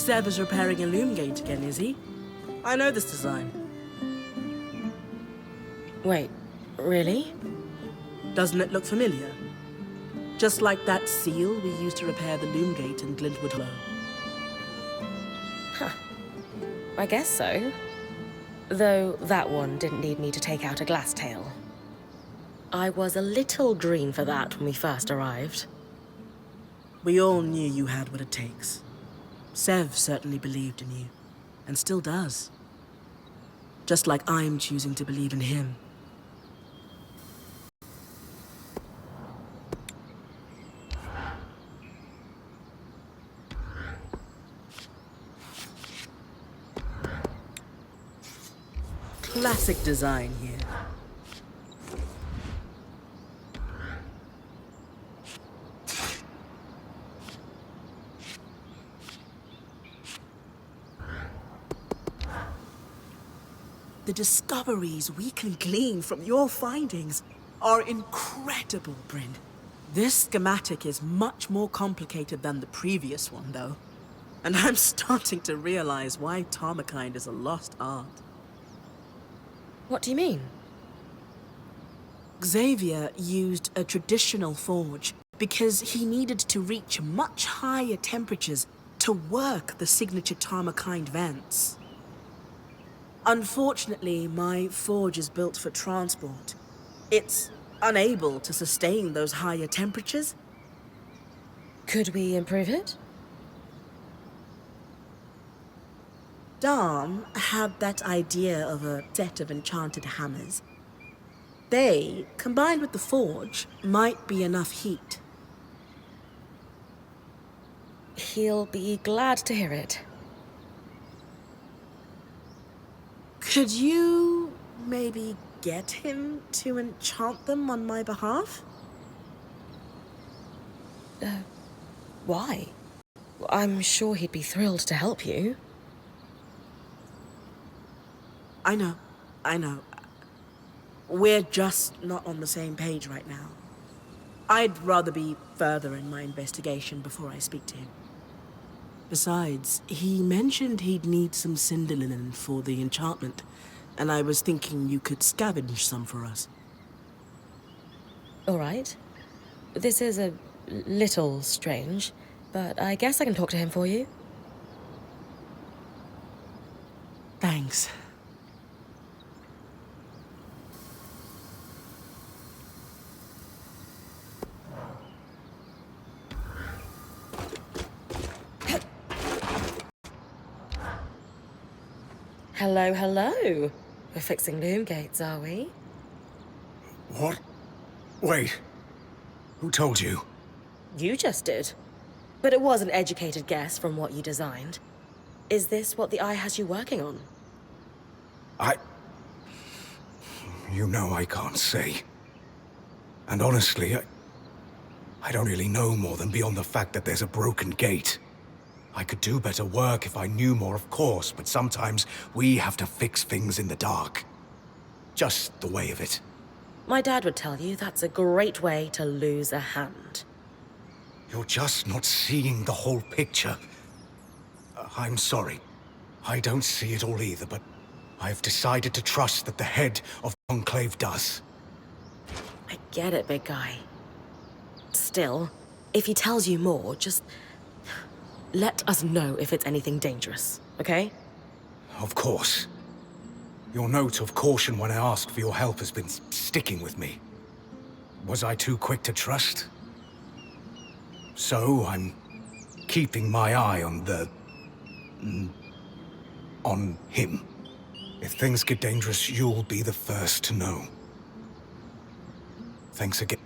Sev is repairing a loom gate again, is he? I know this design. Wait, really? Doesn't it look familiar? Just like that seal we used to repair the loom gate in Glintwood Low. I guess so. Though that one didn't need me to take out a glass tail. I was a little green for that when we first arrived. We all knew you had what it takes. Sev certainly believed in you, and still does. Just like I'm choosing to believe in him. Classic design here. The discoveries we can glean from your findings are incredible, Bryn. This schematic is much more complicated than the previous one, though. And I'm starting to realize why Tarmakind is a lost art. What do you mean? Xavier used a traditional forge because he needed to reach much higher temperatures to work the signature Tarmakind vents. Unfortunately, my forge is built for transport. It's unable to sustain those higher temperatures. Could we improve it? Dom had that idea of a set of enchanted hammers. They, combined with the forge, might be enough heat. He'll be glad to hear it. Could you maybe get him to enchant them on my behalf? Why? I'm sure he'd be thrilled to help you. I know. We're just not on the same page right now. I'd rather be further in my investigation before I speak to him. Besides, he mentioned he'd need some cinder linen for the enchantment, and I was thinking you could scavenge some for us. All right. This is a little strange, but I guess I can talk to him for you. Thanks. Hello, hello. We're fixing loom gates, are we? What? Wait. Who told you? You just did. But it was an educated guess from what you designed. Is this what the Eye has you working on? You know I can't say. And honestly, I don't really know more than beyond the fact that there's a broken gate. I could do better work if I knew more, of course, but sometimes we have to fix things in the dark. Just the way of it. My dad would tell you that's a great way to lose a hand. You're just not seeing the whole picture. I'm sorry. I don't see it all either, but I've decided to trust that the head of the Enclave does. I get it, big guy. Still, if he tells you more, just let us know if it's anything dangerous, okay? Of course. Your note of caution when I asked for your help has been sticking with me. Was I too quick to trust? So I'm keeping my eye on on him. If things get dangerous, you'll be the first to know. Thanks again.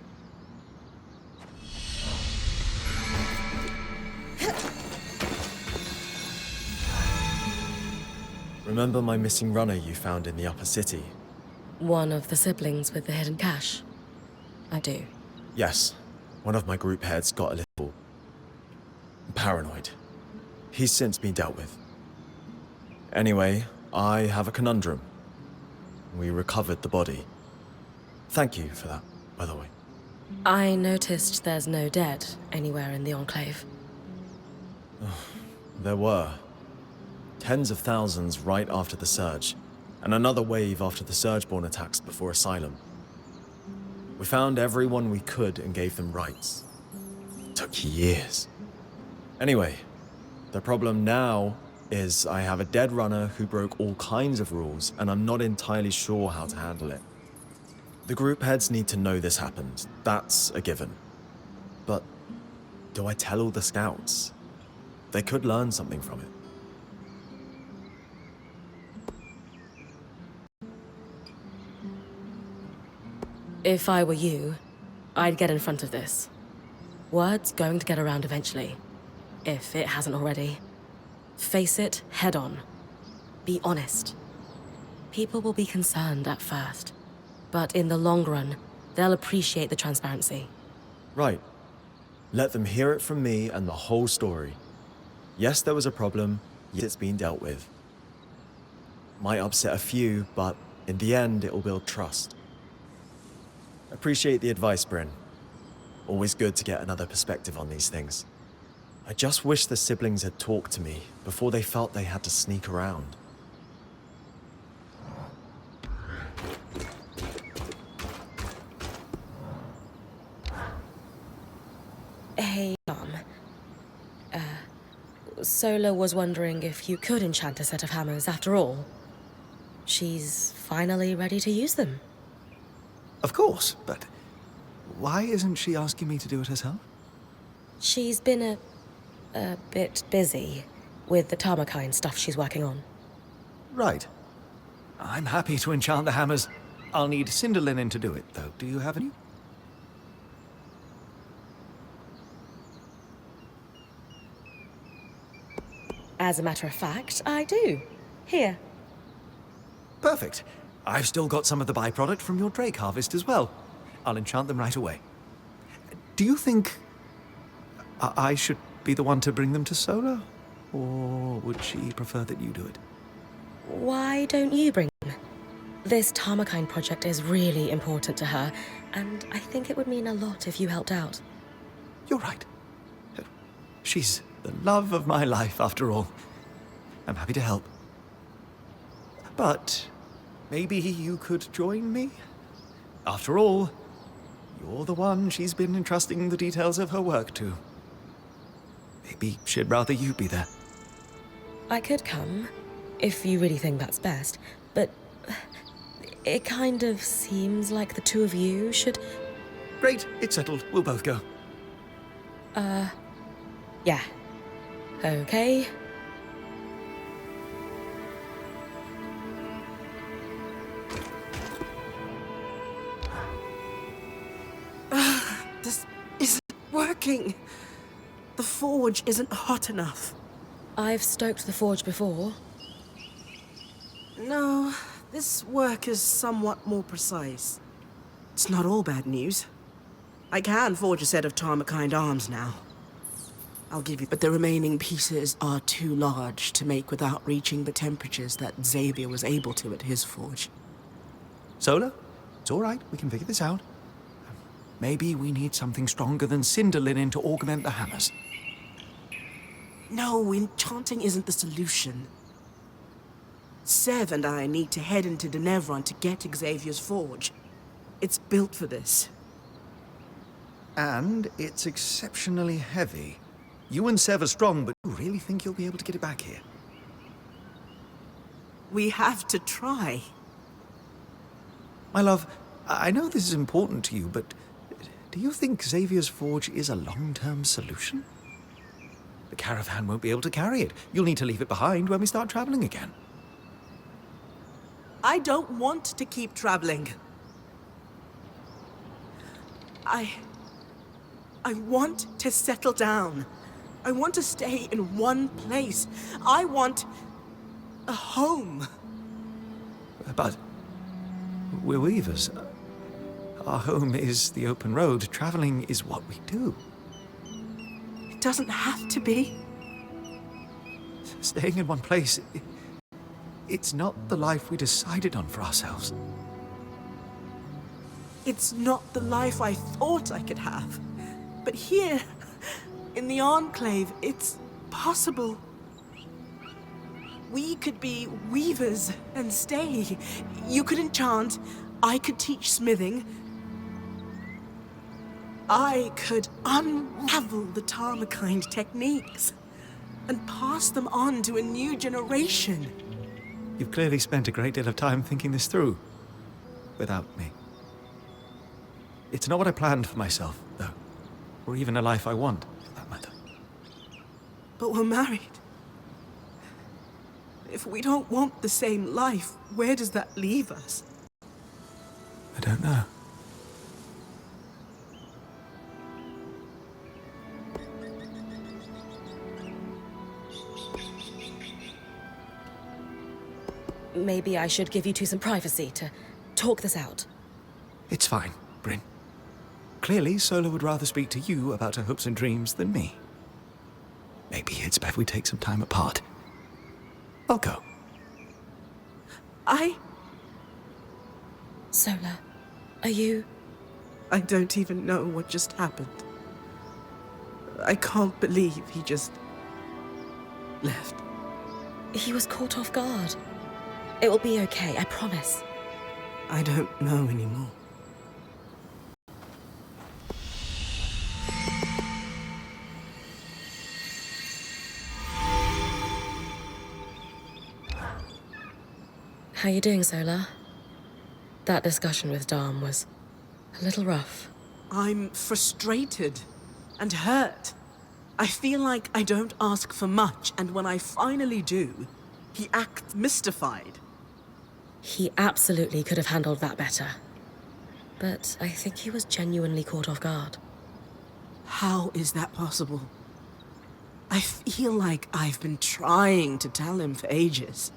Remember my missing runner you found in the upper city? One of the siblings with the hidden cache. I do. Yes. One of my group heads got a little paranoid. He's since been dealt with. Anyway, I have a conundrum. We recovered the body. Thank you for that, by the way. I noticed there's no dead anywhere in the Enclave. There were. Tens of thousands right after the Surge, and another wave after the Surgeborn attacks before Asylum. We found everyone we could and gave them rights. It took years. Anyway, the problem now is I have a dead runner who broke all kinds of rules, and I'm not entirely sure how to handle it. The group heads need to know this happened. That's a given. But do I tell all the scouts? They could learn something from it. If I were you, I'd get in front of this. Word's going to get around eventually, if it hasn't already. Face it head on. Be honest. People will be concerned at first, but in the long run, they'll appreciate the transparency. Right. Let them hear it from me and the whole story. Yes, there was a problem, yet it's been dealt with. Might upset a few, but in the end, it will build trust. Appreciate the advice, Bryn. Always good to get another perspective on these things. I just wish the siblings had talked to me before they felt they had to sneak around. Hey, Mom. Sola was wondering if you could enchant a set of hammers after all. She's finally ready to use them. Of course, but why isn't she asking me to do it herself? She's been a bit busy with the Tarmakine stuff she's working on. Right. I'm happy to enchant the hammers. I'll need cinder linen to do it, though. Do you have any? As a matter of fact, I do. Here. Perfect. I've still got some of the byproduct from your drake harvest as well. I'll enchant them right away. Do you think I should be the one to bring them to Sola? Or would she prefer that you do it? Why don't you bring them? This Tarmakine project is really important to her, and I think it would mean a lot if you helped out. You're right. She's the love of my life, after all. I'm happy to help. But maybe you could join me? After all, you're the one she's been entrusting the details of her work to. Maybe she'd rather you be there. I could come, if you really think that's best, but it kind of seems like the two of you should... Great, it's settled. We'll both go. Yeah. Okay. This isn't working. The forge isn't hot enough. I've stoked the forge before. No, this work is somewhat more precise. It's not all bad news. I can forge a set of Tarmakine arms now. I'll give you, but the remaining pieces are too large to make without reaching the temperatures that Xavier was able to at his forge. Sola, it's all right. We can figure this out. Maybe we need something stronger than cinder linen to augment the hammers. No, enchanting isn't the solution. Sev and I need to head into Denevron to get Xavier's forge. It's built for this. And it's exceptionally heavy. You and Sev are strong, but you really think you'll be able to get it back here? We have to try. My love, I know this is important to you, but do you think Xavier's forge is a long-term solution? The caravan won't be able to carry it. You'll need to leave it behind when we start traveling again. I don't want to keep traveling. I want to settle down. I want to stay in one place. I want a home. But we're weavers. Our home is the open road. Traveling is what we do. It doesn't have to be. Staying in one place, it's not the life we decided on for ourselves. It's not the life I thought I could have. But here, in the Enclave, it's possible. We could be weavers and stay. You could enchant, I could teach smithing. I could unravel the Tarmakind techniques and pass them on to a new generation. You've clearly spent a great deal of time thinking this through. Without me. It's not what I planned for myself, though. Or even a life I want, for that matter. But we're married. If we don't want the same life, where does that leave us? I don't know. Maybe I should give you two some privacy to talk this out. It's fine, Bryn. Clearly, Sola would rather speak to you about her hopes and dreams than me. Maybe it's better we take some time apart. I'll go. Sola, are you... I don't even know what just happened. I can't believe he just left. He was caught off guard. It will be okay, I promise. I don't know anymore. How you doing, Sola? That discussion with Dom was a little rough. I'm frustrated and hurt. I feel like I don't ask for much, and when I finally do, he acts mystified. He absolutely could have handled that better. But I think he was genuinely caught off guard. How is that possible? I feel like I've been trying to tell him for ages.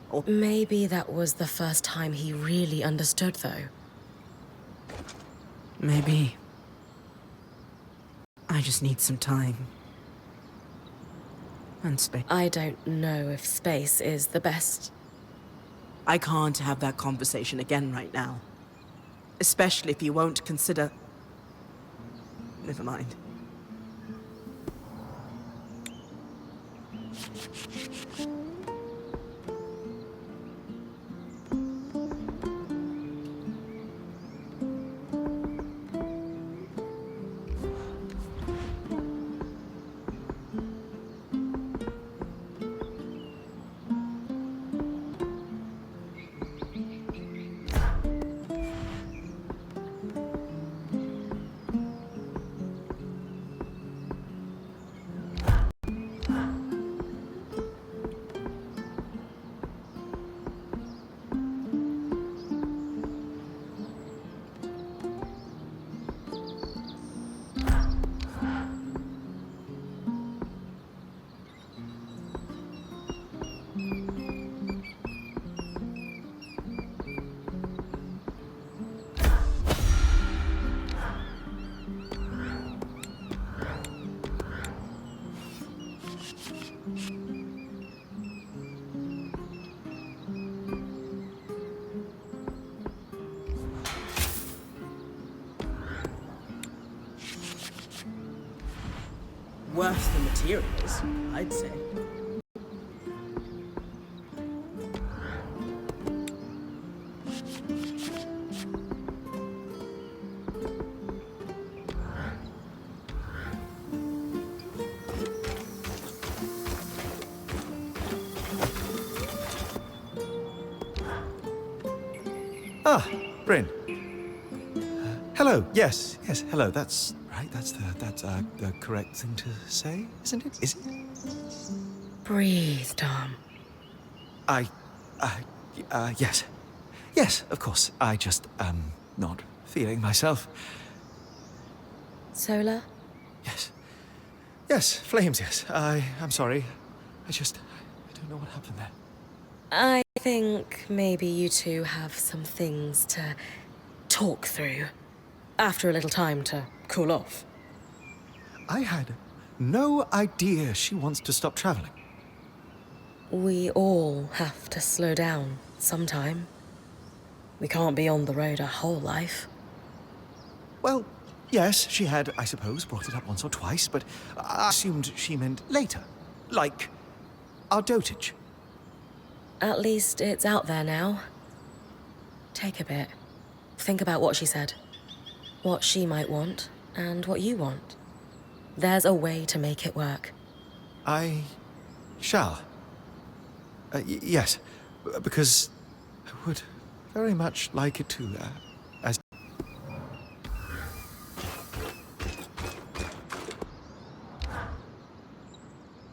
Or maybe that was the first time he really understood, though. Maybe. I just need some time. And space. I don't know if space is the best. I can't have that conversation again right now. Especially if you won't consider... Never mind. Worth the materials, I'd say. Ah, Bryn. Hello. Yes, hello. That's right. That's the correct thing to say, isn't it? Is it? Breathe, Dom. Yes. Yes, of course. I just, not feeling myself. Sola? Yes. Yes, flames, yes. I'm sorry. I don't know what happened there. I think maybe you two have some things to talk through. After a little time to cool off. I had no idea she wants to stop traveling. We all have to slow down sometime. We can't be on the road our whole life. Well, yes, she had, I suppose, brought it up once or twice, but I assumed she meant later. Like our dotage. At least it's out there now. Take a bit. Think about what she said. What she might want, and what you want. There's a way to make it work. I shall. Yes, because I would very much like it to, as...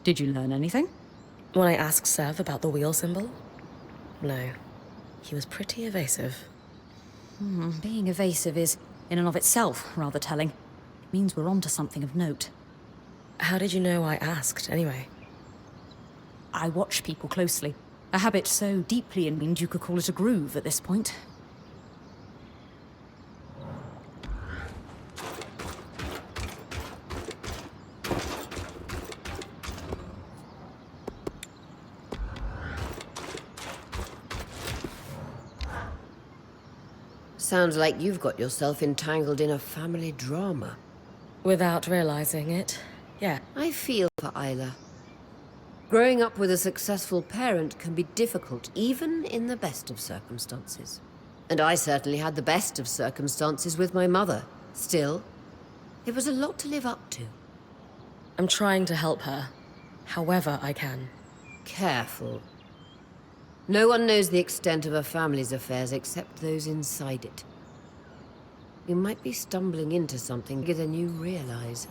Did you learn anything? When I asked Sev about the wheel symbol? No. He was pretty evasive. Being evasive is, in and of itself, rather telling. It means we're onto something of note. How did you know I asked, anyway? I watch people closely. A habit so deeply ingrained you could call it a groove at this point. Sounds like you've got yourself entangled in a family drama. Without realizing it, yeah. I feel for Isla. Growing up with a successful parent can be difficult, even in the best of circumstances. And I certainly had the best of circumstances with my mother. Still, it was a lot to live up to. I'm trying to help her, however I can. Careful. No one knows the extent of a family's affairs except those inside it. You might be stumbling into something bigger than you realize.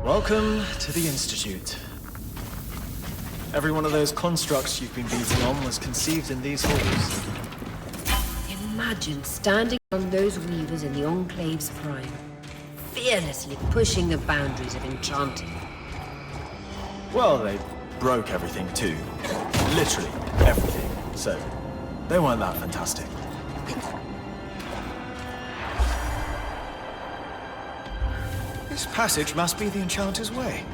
Welcome to the Institute. Every one of those constructs you've been beating on was conceived in these halls. Imagine standing on those weavers in the Enclave's prime, fearlessly pushing the boundaries of enchanting. Well, they broke everything too. Literally everything. So, they weren't that fantastic. This passage must be the Enchanter's Way.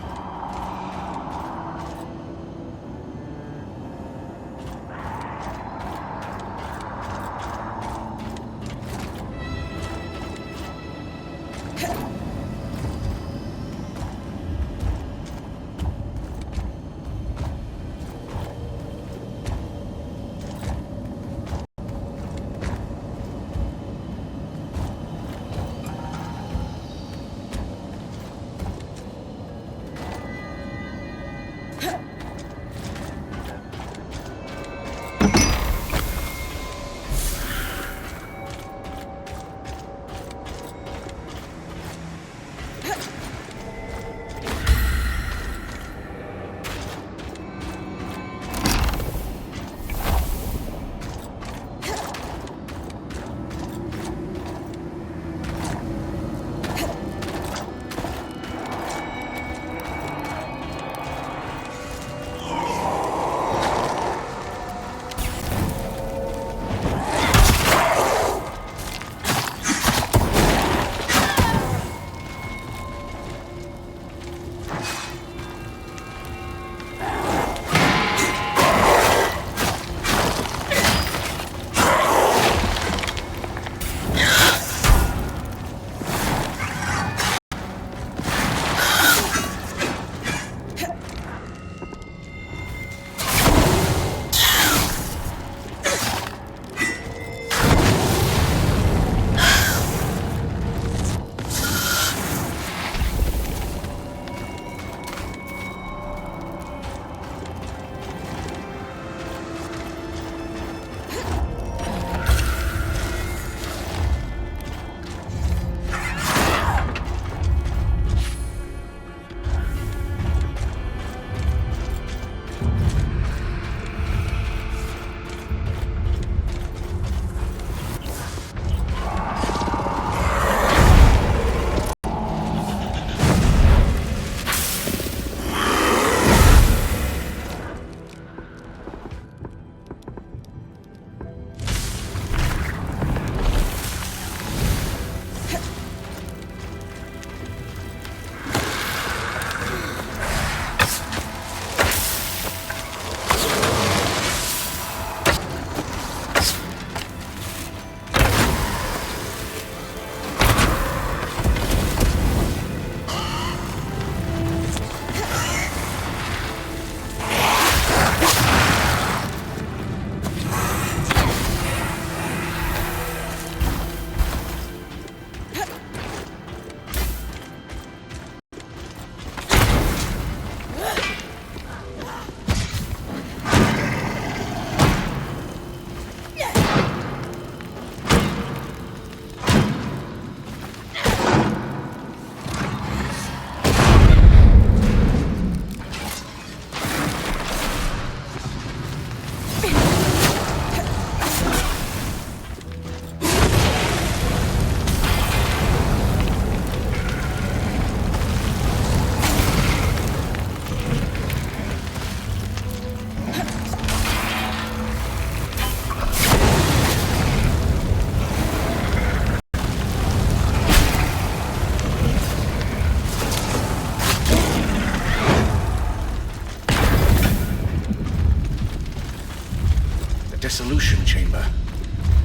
dissolution chamber.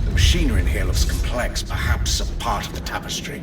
The machinery in here looks complex, perhaps a part of the tapestry.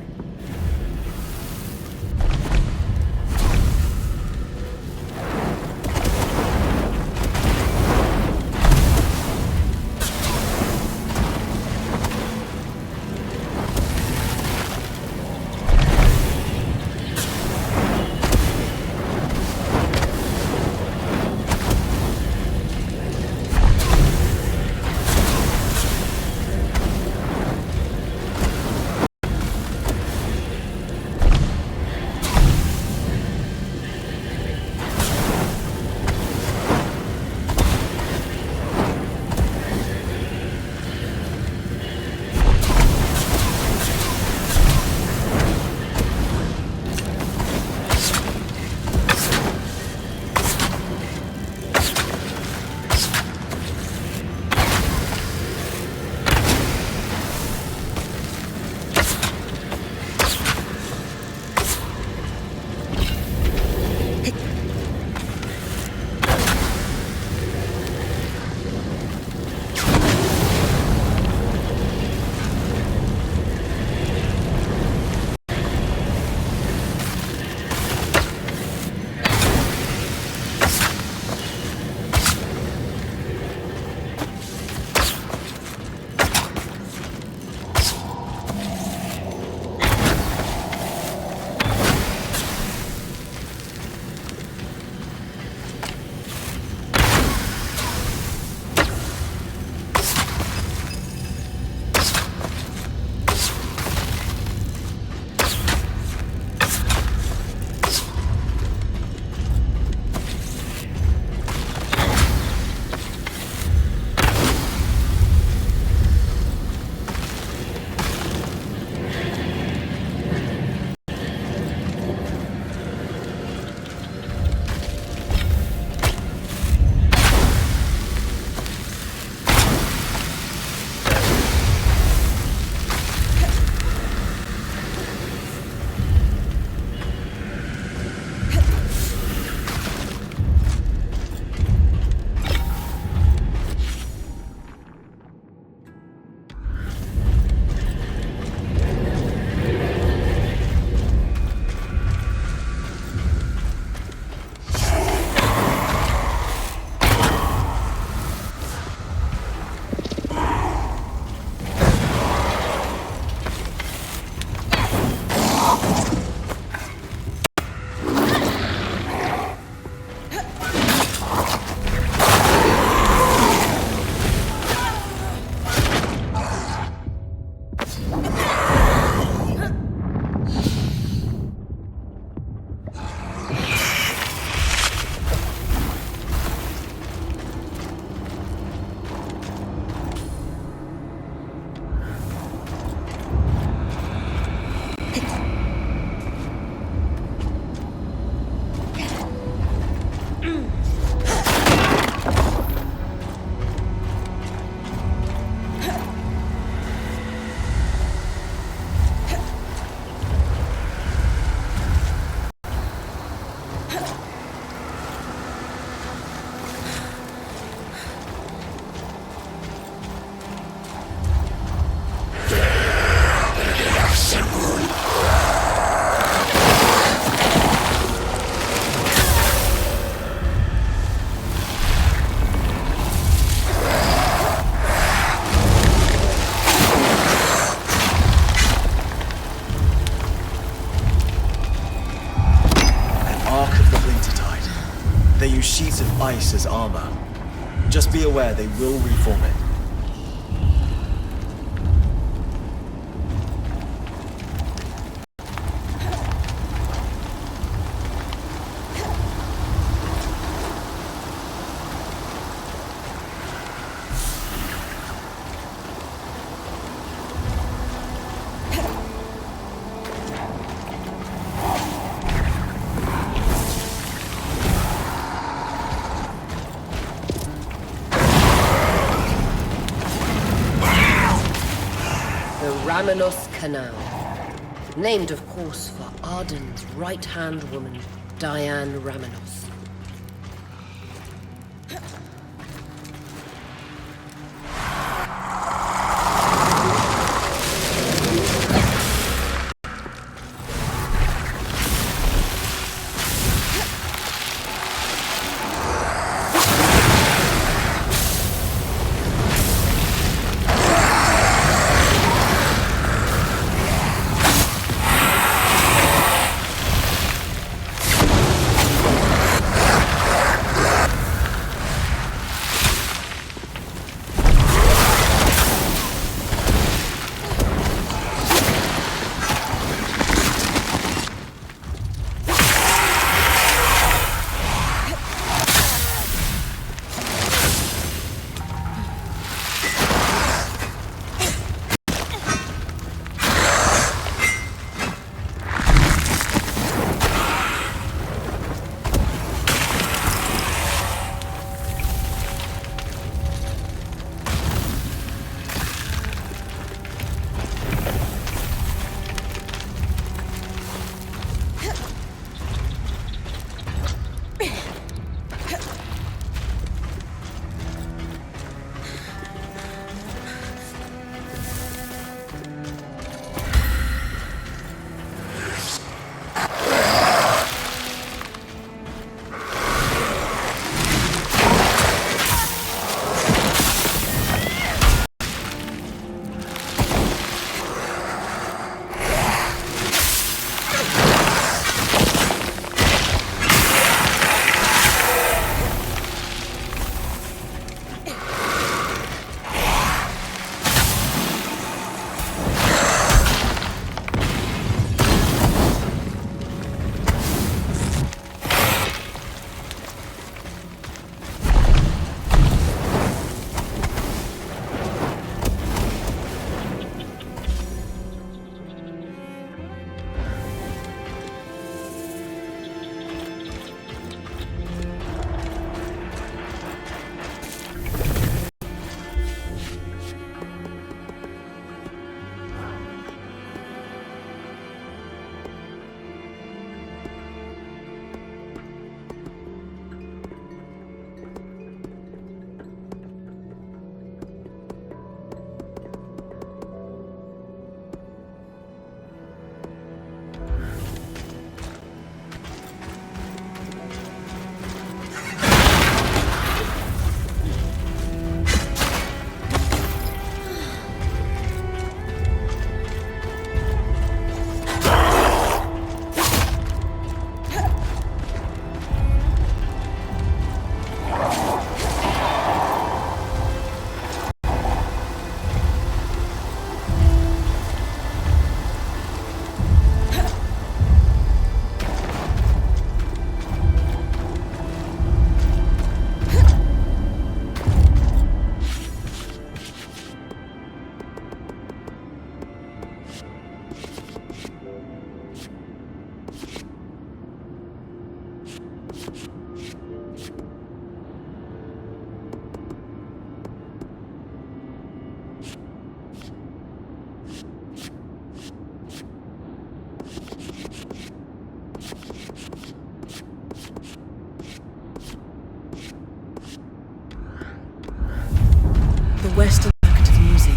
sheets of ice as armor. Just be aware they will reform it. Ramenos Canal. Named, of course, for Arden's right-hand woman, Diane Ramenos. The Western Circuit is amusing.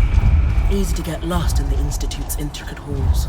Easy to get lost in the Institute's intricate halls.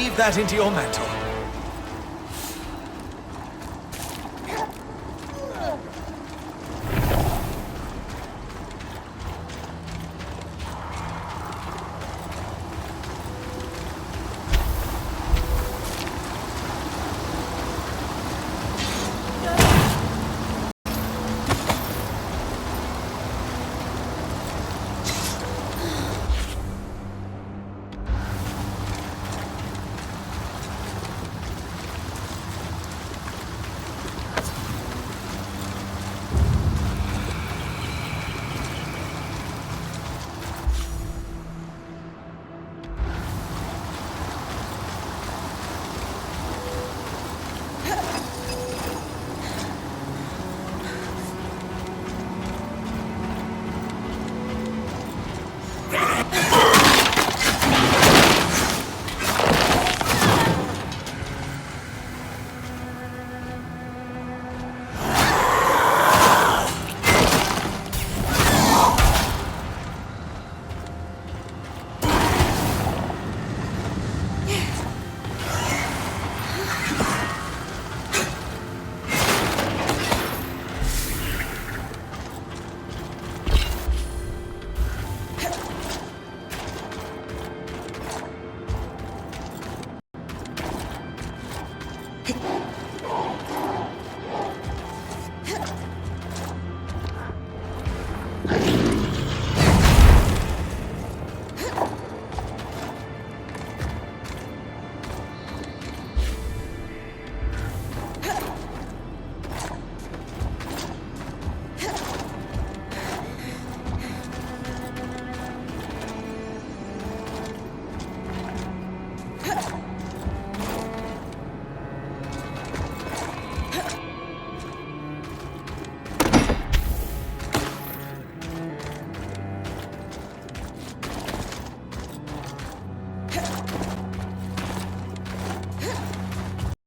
weave that into your mantle.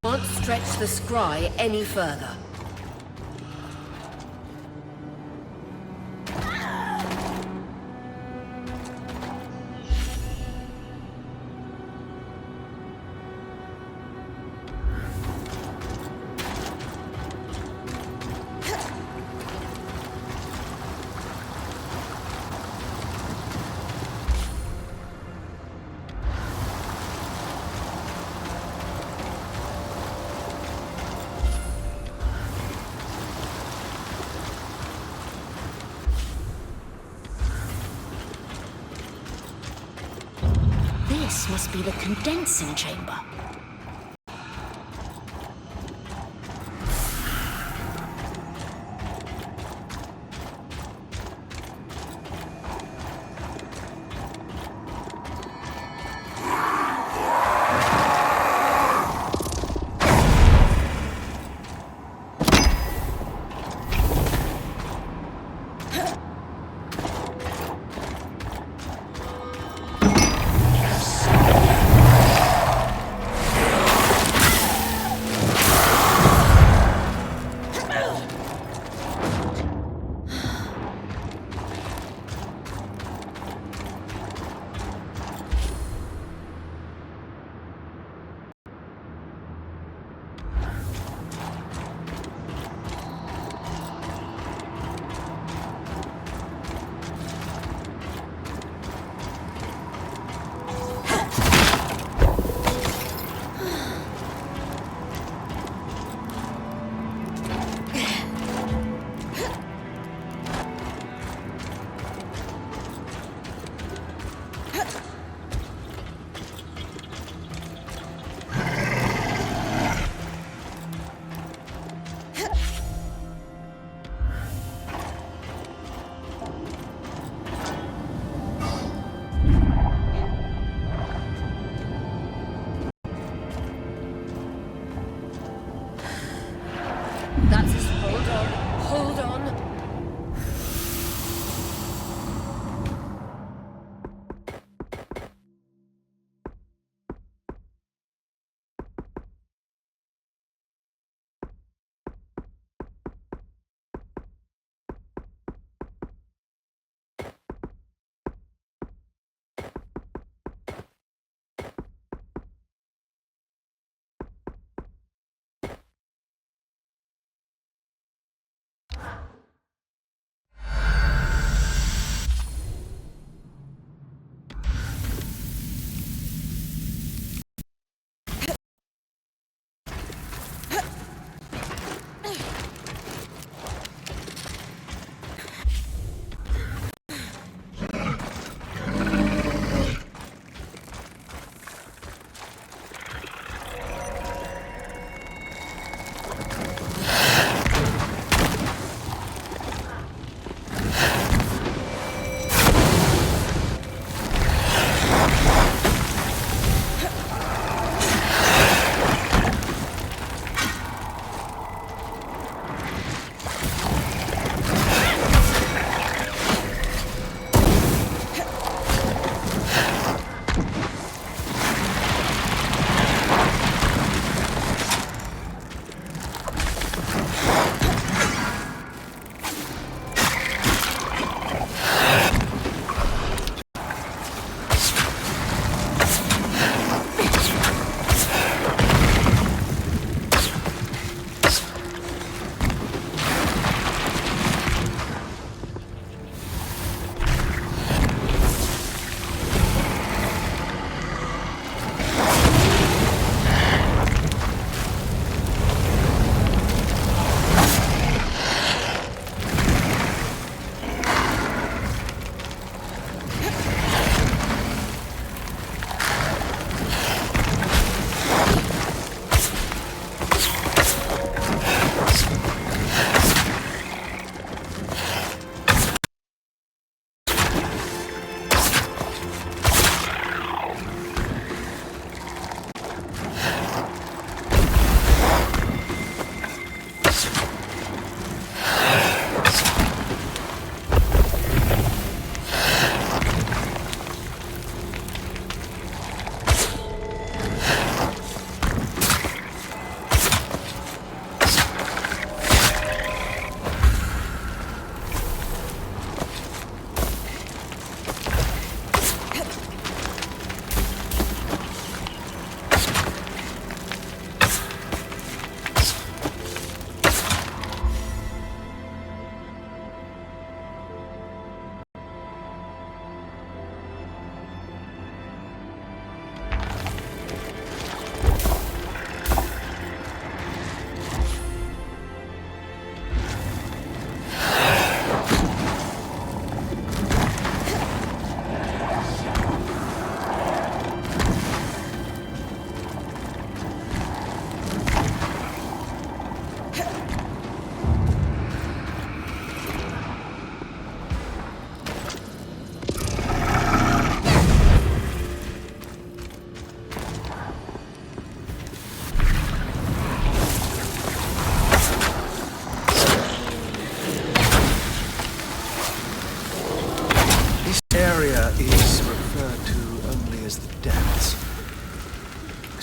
Can't stretch the scry any further. This must be the condensing chamber.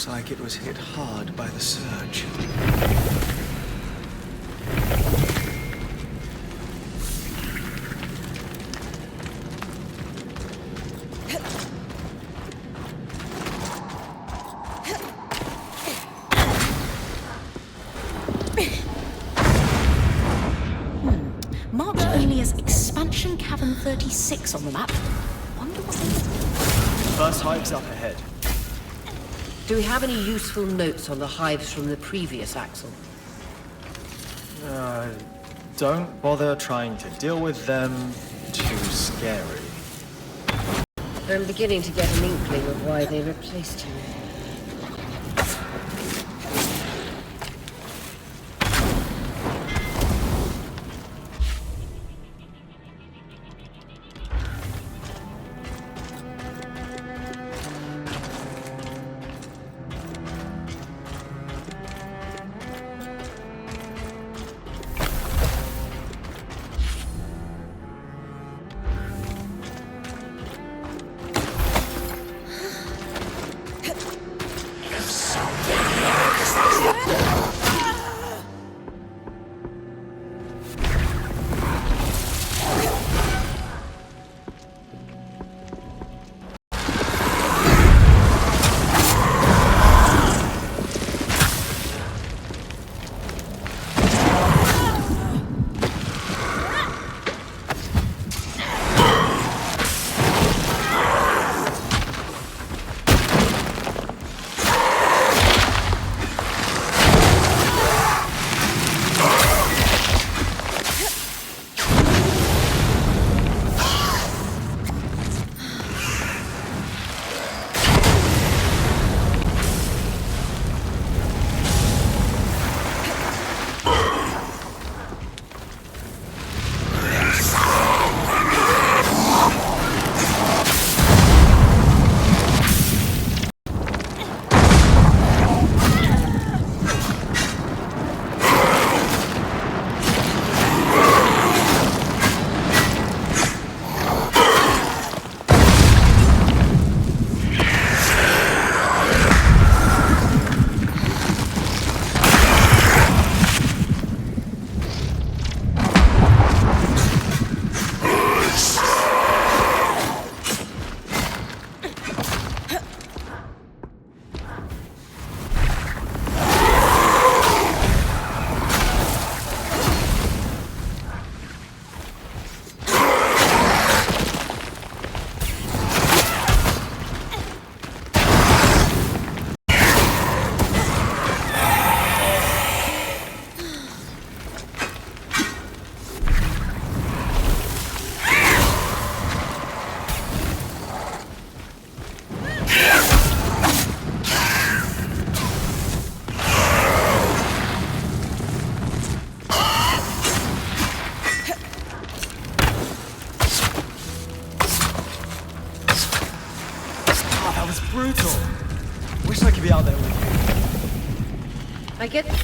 Like it was hit hard by the surge. Marked only as Expansion Cavern 36 on the map. Wonder what they... First hive's up ahead. Do we have any useful notes on the hives from the previous Axel? Don't bother trying to deal with them. Too scary. I'm beginning to get an inkling of why they replaced you.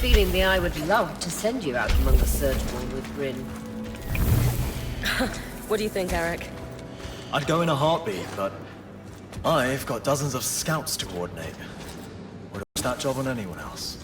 feeling the Eye would love to send you out among the Surgeborn with Bryn. What do you think, Eric? I'd go in a heartbeat, but I've got dozens of scouts to coordinate. Would have that job on anyone else.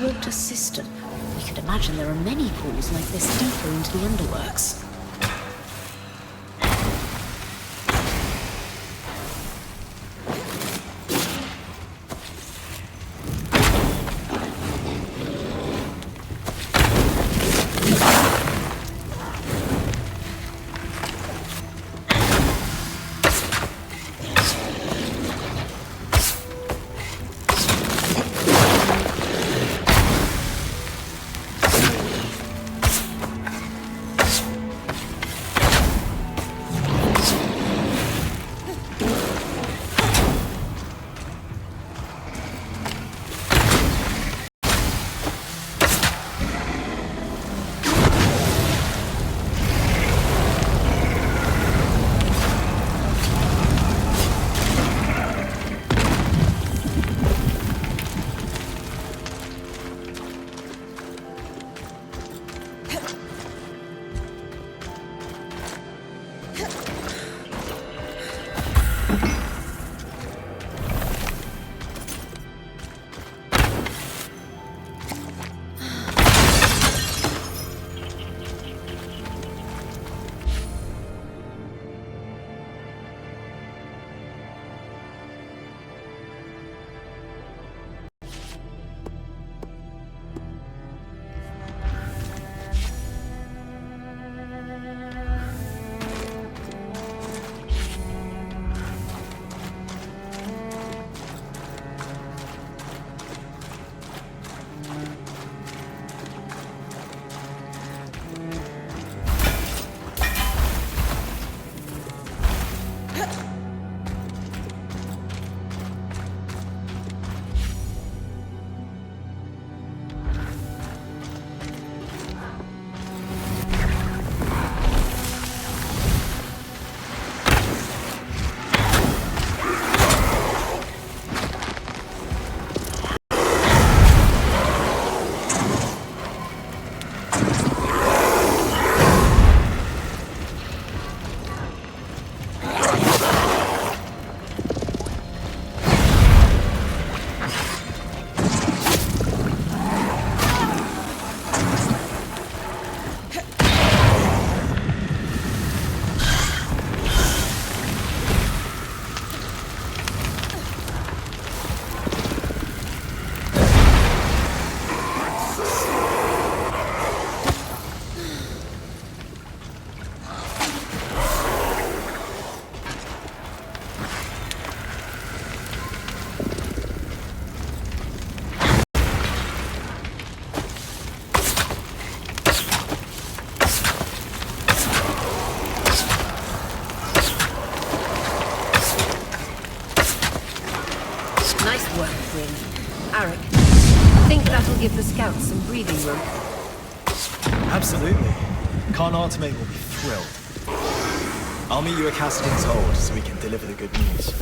Water cistern. We could imagine there are many pools like this deeper into the underworks. Arik, I think that'll give the scouts some breathing room. Absolutely. Khan Artemate will be thrilled. I'll meet you at Cassidy's hold so we can deliver the good news.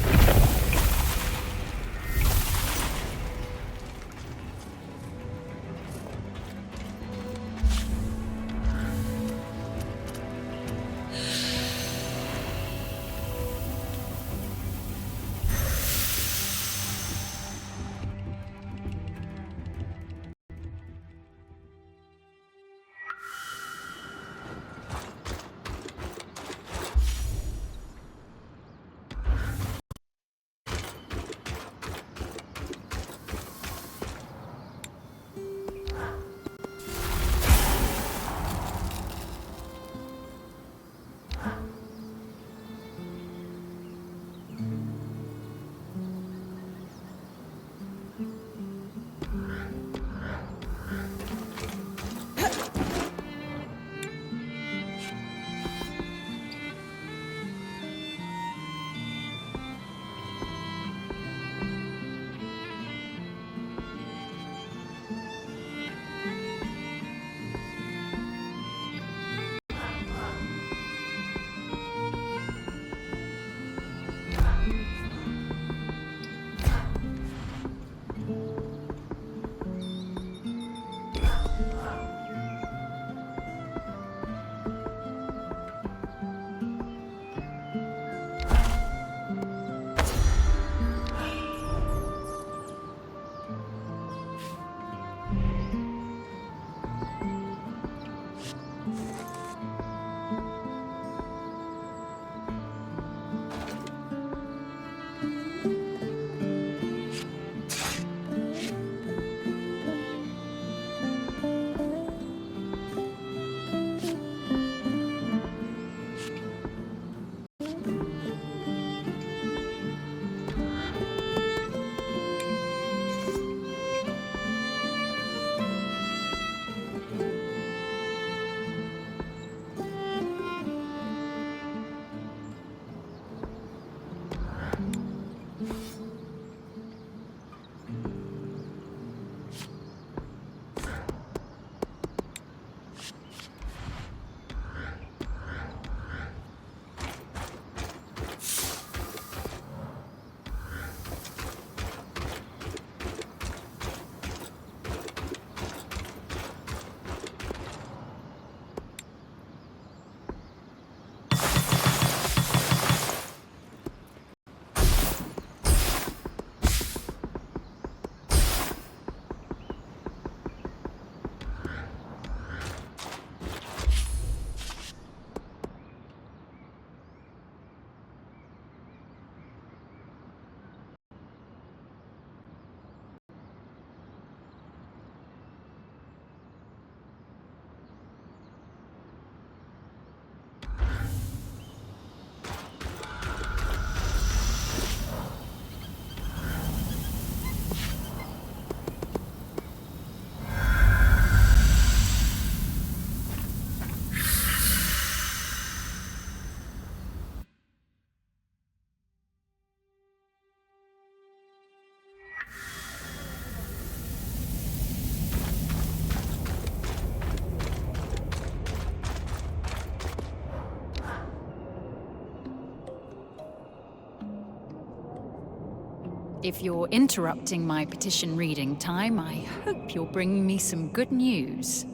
If you're interrupting my petition reading time, I hope you're bringing me some good news.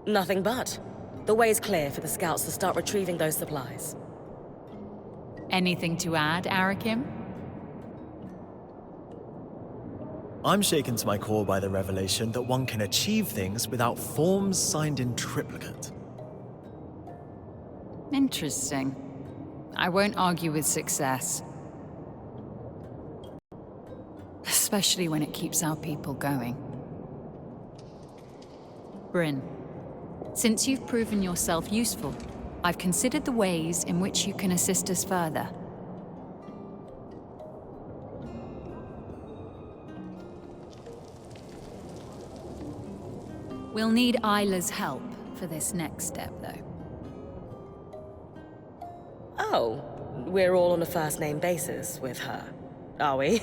Nothing but. The way's clear for the scouts to start retrieving those supplies. Anything to add, Arakim? I'm shaken to my core by the revelation that one can achieve things without forms signed in triplicate. Interesting. I won't argue with success. Especially when it keeps our people going. Bryn, since you've proven yourself useful, I've considered the ways in which you can assist us further. We'll need Isla's help for this next step, though. Oh, we're all on a first-name basis with her. are we?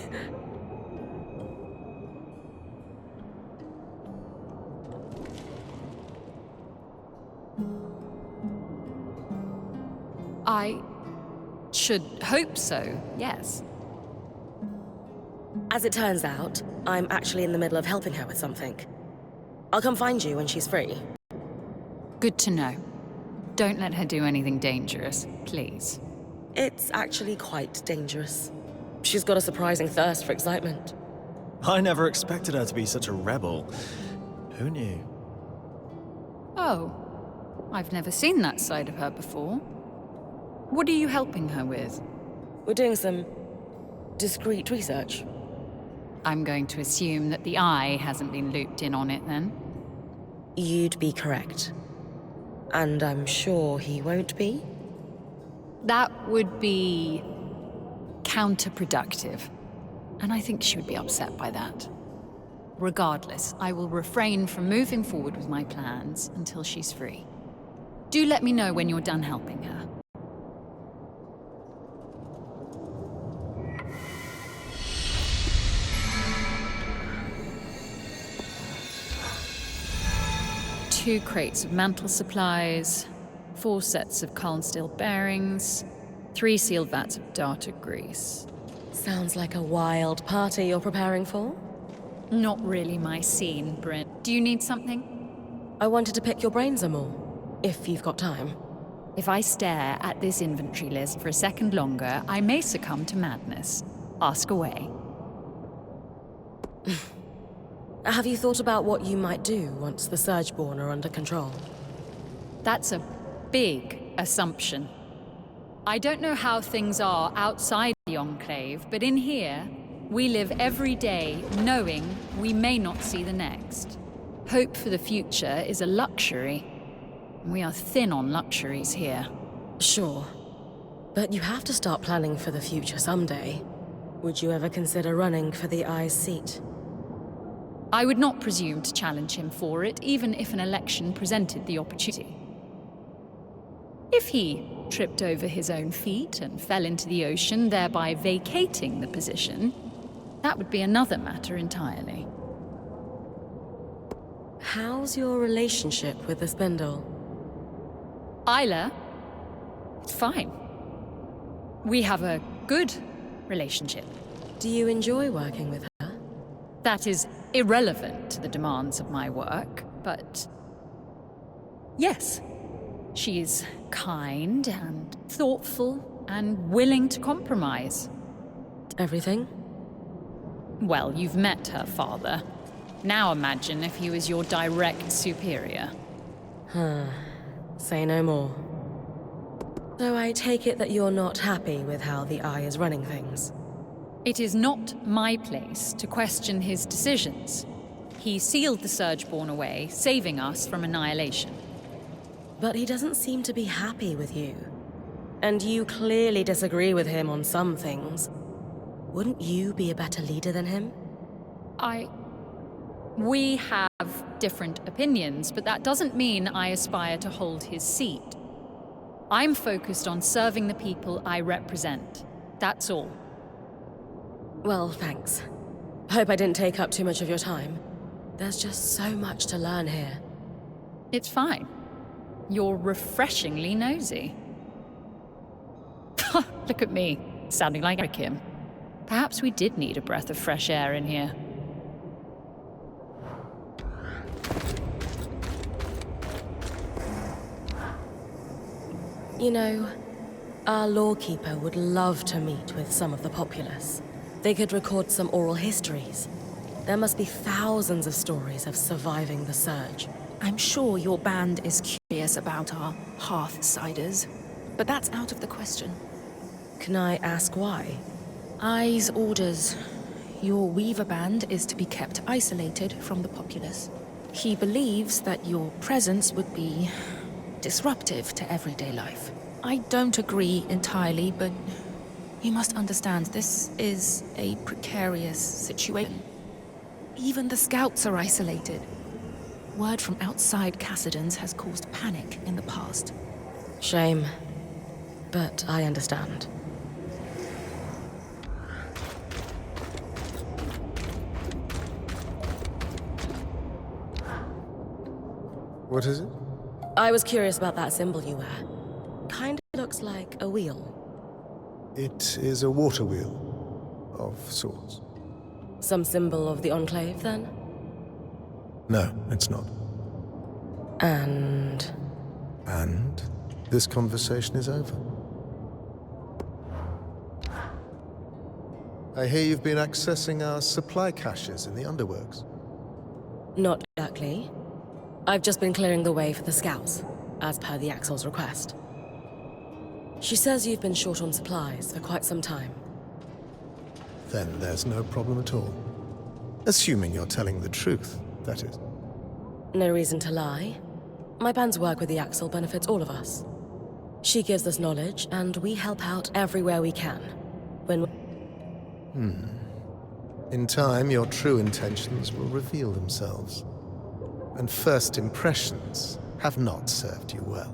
I should hope so, yes. As it turns out, I'm actually in the middle of helping her with something. I'll come find you when she's free. Good to know. Don't let her do anything dangerous, please. It's actually quite dangerous. She's got a surprising thirst for excitement. I never expected her to be such a rebel. Who knew? Oh, I've never seen that side of her before. What are you helping her with? We're doing some discreet research. I'm going to assume that the Eye hasn't been looped in on it then. You'd be correct. And I'm sure he won't be. That would be counterproductive. And I think she would be upset by that. Regardless, I will refrain from moving forward with my plans until she's free. Do let me know when you're done helping her. Two crates of mantle supplies, 4 sets of Calm steel bearings, 3 sealed vats of data grease. Sounds like a wild party you're preparing for. Not really my scene, Bryn. Do you need something? I wanted to pick your brains some more, if you've got time. If I stare at this inventory list for a second longer, I may succumb to madness. Ask away. Have you thought about what you might do once the Surgeborn are under control? That's a big assumption. I don't know how things are outside the Enclave, but in here, we live every day knowing we may not see the next. Hope for the future is a luxury. We are thin on luxuries here. Sure. But you have to start planning for the future someday. Would you ever consider running for the Eye's seat? I would not presume to challenge him for it, even if an election presented the opportunity. If he tripped over his own feet and fell into the ocean, thereby vacating the position, that would be another matter entirely. How's your relationship with the Spindle? Isla? It's fine. We have a good relationship. Do you enjoy working with her? That is irrelevant to the demands of my work, but yes, she is kind and thoughtful and willing to compromise. Everything? Well, you've met her father. Now imagine if he was your direct superior. Say no more. So I take it that you're not happy with how the Eye is running things? It is not my place to question his decisions. He sealed the Surgeborn away, saving us from annihilation. But he doesn't seem to be happy with you. And you clearly disagree with him on some things. Wouldn't you be a better leader than him? We have different opinions, but that doesn't mean I aspire to hold his seat. I'm focused on serving the people I represent. That's all. Well, thanks. Hope I didn't take up too much of your time. There's just so much to learn here. It's fine. You're refreshingly nosy. Look at me, sounding like Kim. Perhaps we did need a breath of fresh air in here. You know, our lawkeeper would love to meet with some of the populace. They could record some oral histories. There must be thousands of stories of surviving the surge. I'm sure your band is curious about our Hearthsiders, but that's out of the question. Can I ask why? Eye's orders. Your Weaver band is to be kept isolated from the populace. He believes that your presence would be disruptive to everyday life. I don't agree entirely, but you must understand this is a precarious situation. Even the scouts are isolated. Word from outside Cassidans has caused panic in the past. Shame. But I understand. What is it? I was curious about that symbol you wear. Kind of looks like a wheel. It is a water wheel, of sorts. Some symbol of the Enclave, then? No, it's not. And And this conversation is over. I hear you've been accessing our supply caches in the underworks. not exactly. I've just been clearing the way for the scouts, as per the Axel's request. She says you've been short on supplies for quite some time. Then there's no problem at all. Assuming you're telling the truth, that is. No reason to lie. My band's work with the Axel benefits all of us. She gives us knowledge, and we help out everywhere we can. In time, your true intentions will reveal themselves. And first impressions have not served you well.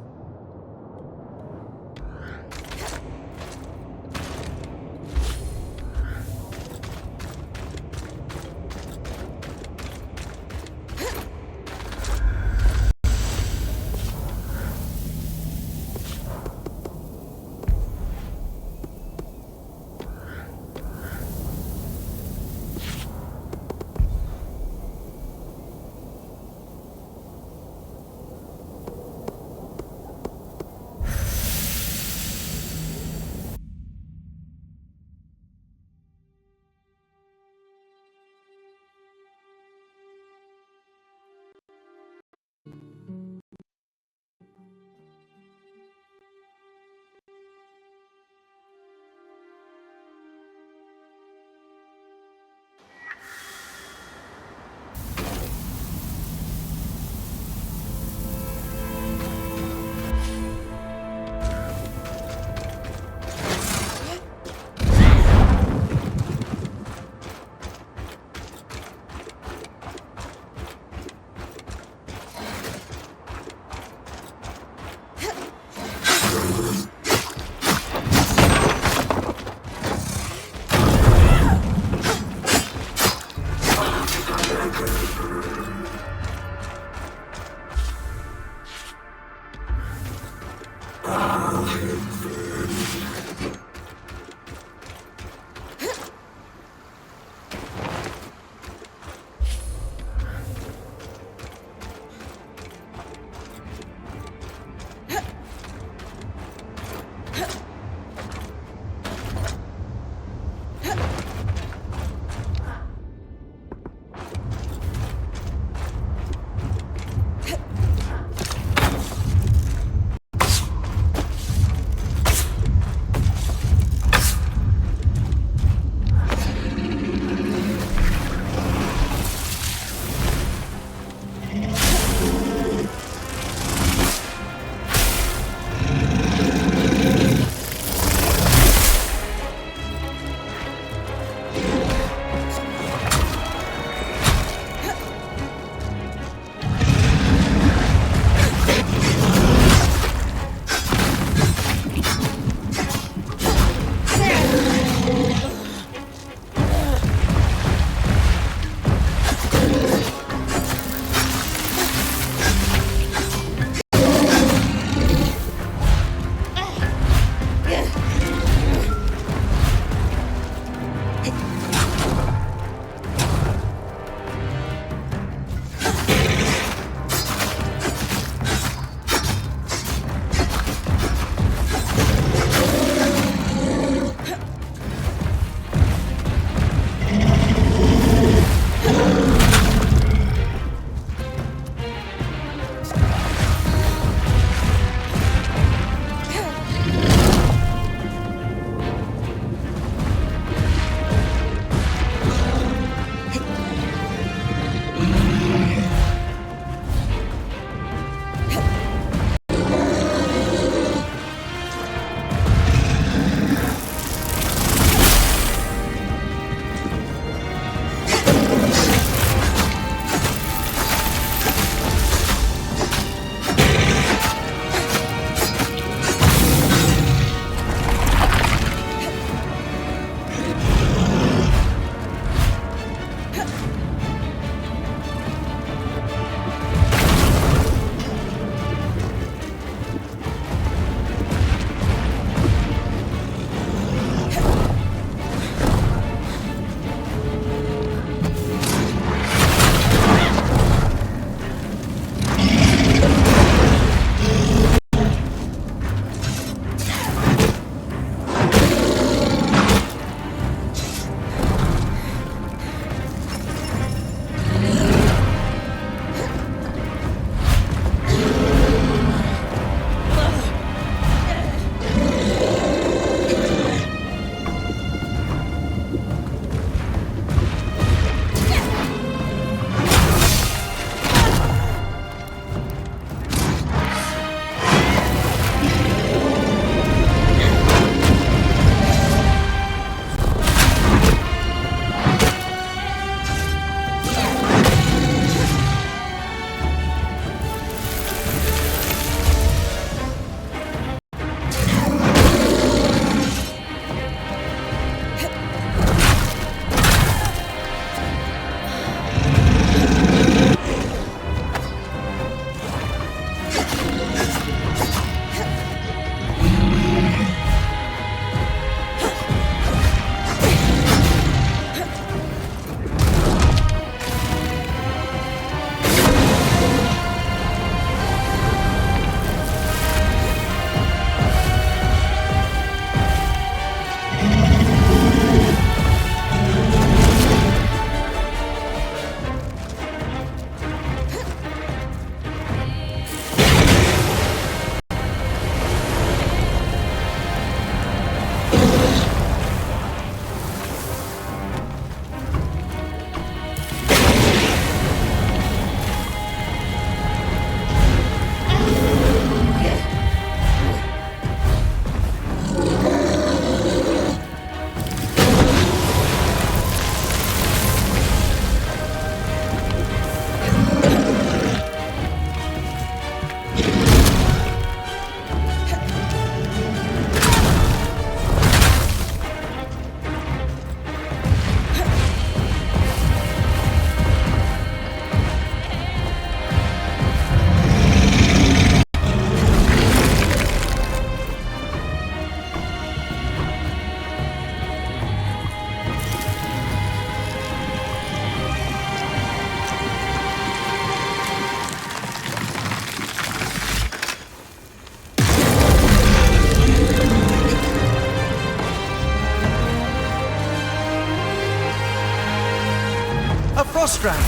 Strand.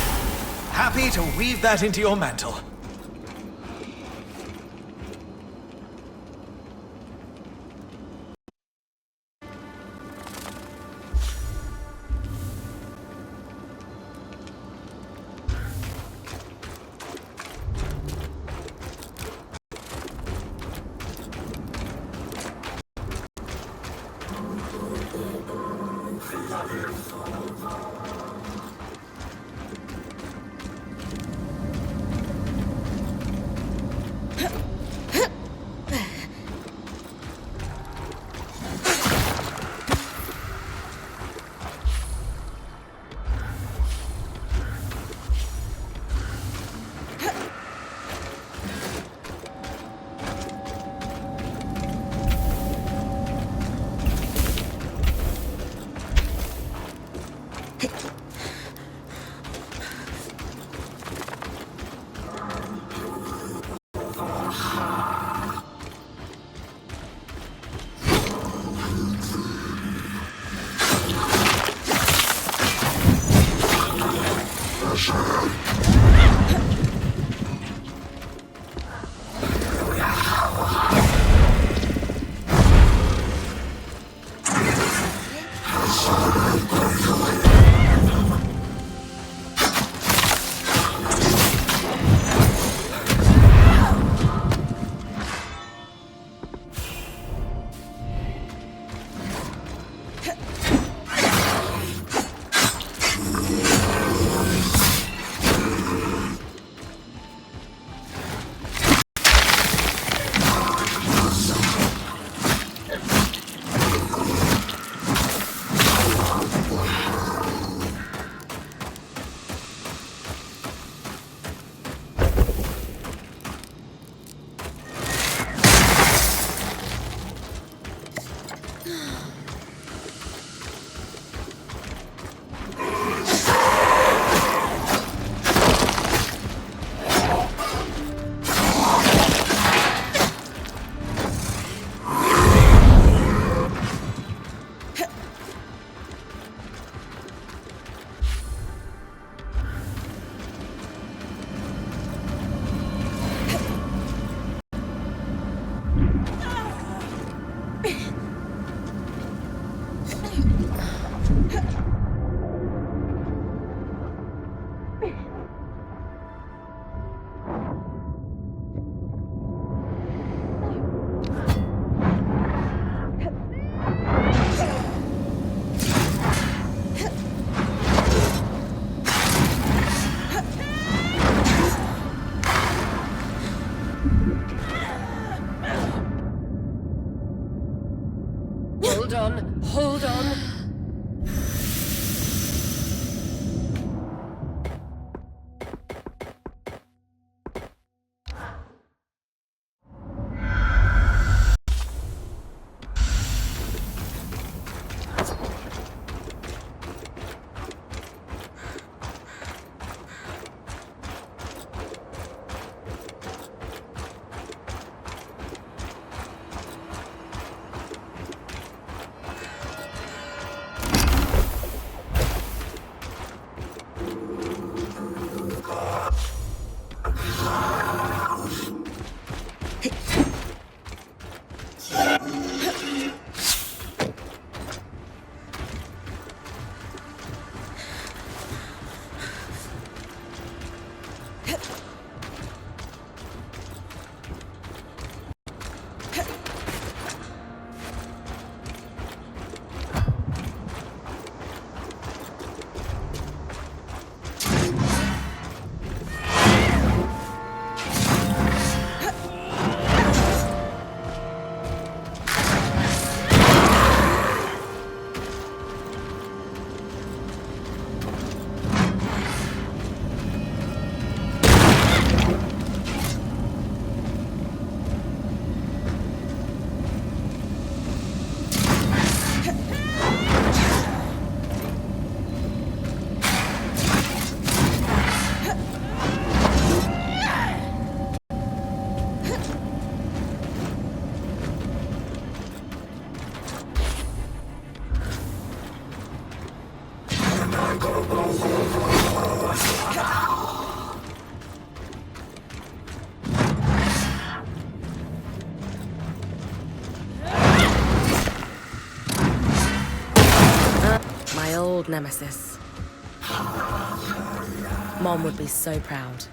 Happy to weave that into your mantle. Hold on, hold on. old nemesis. Mom would be so proud.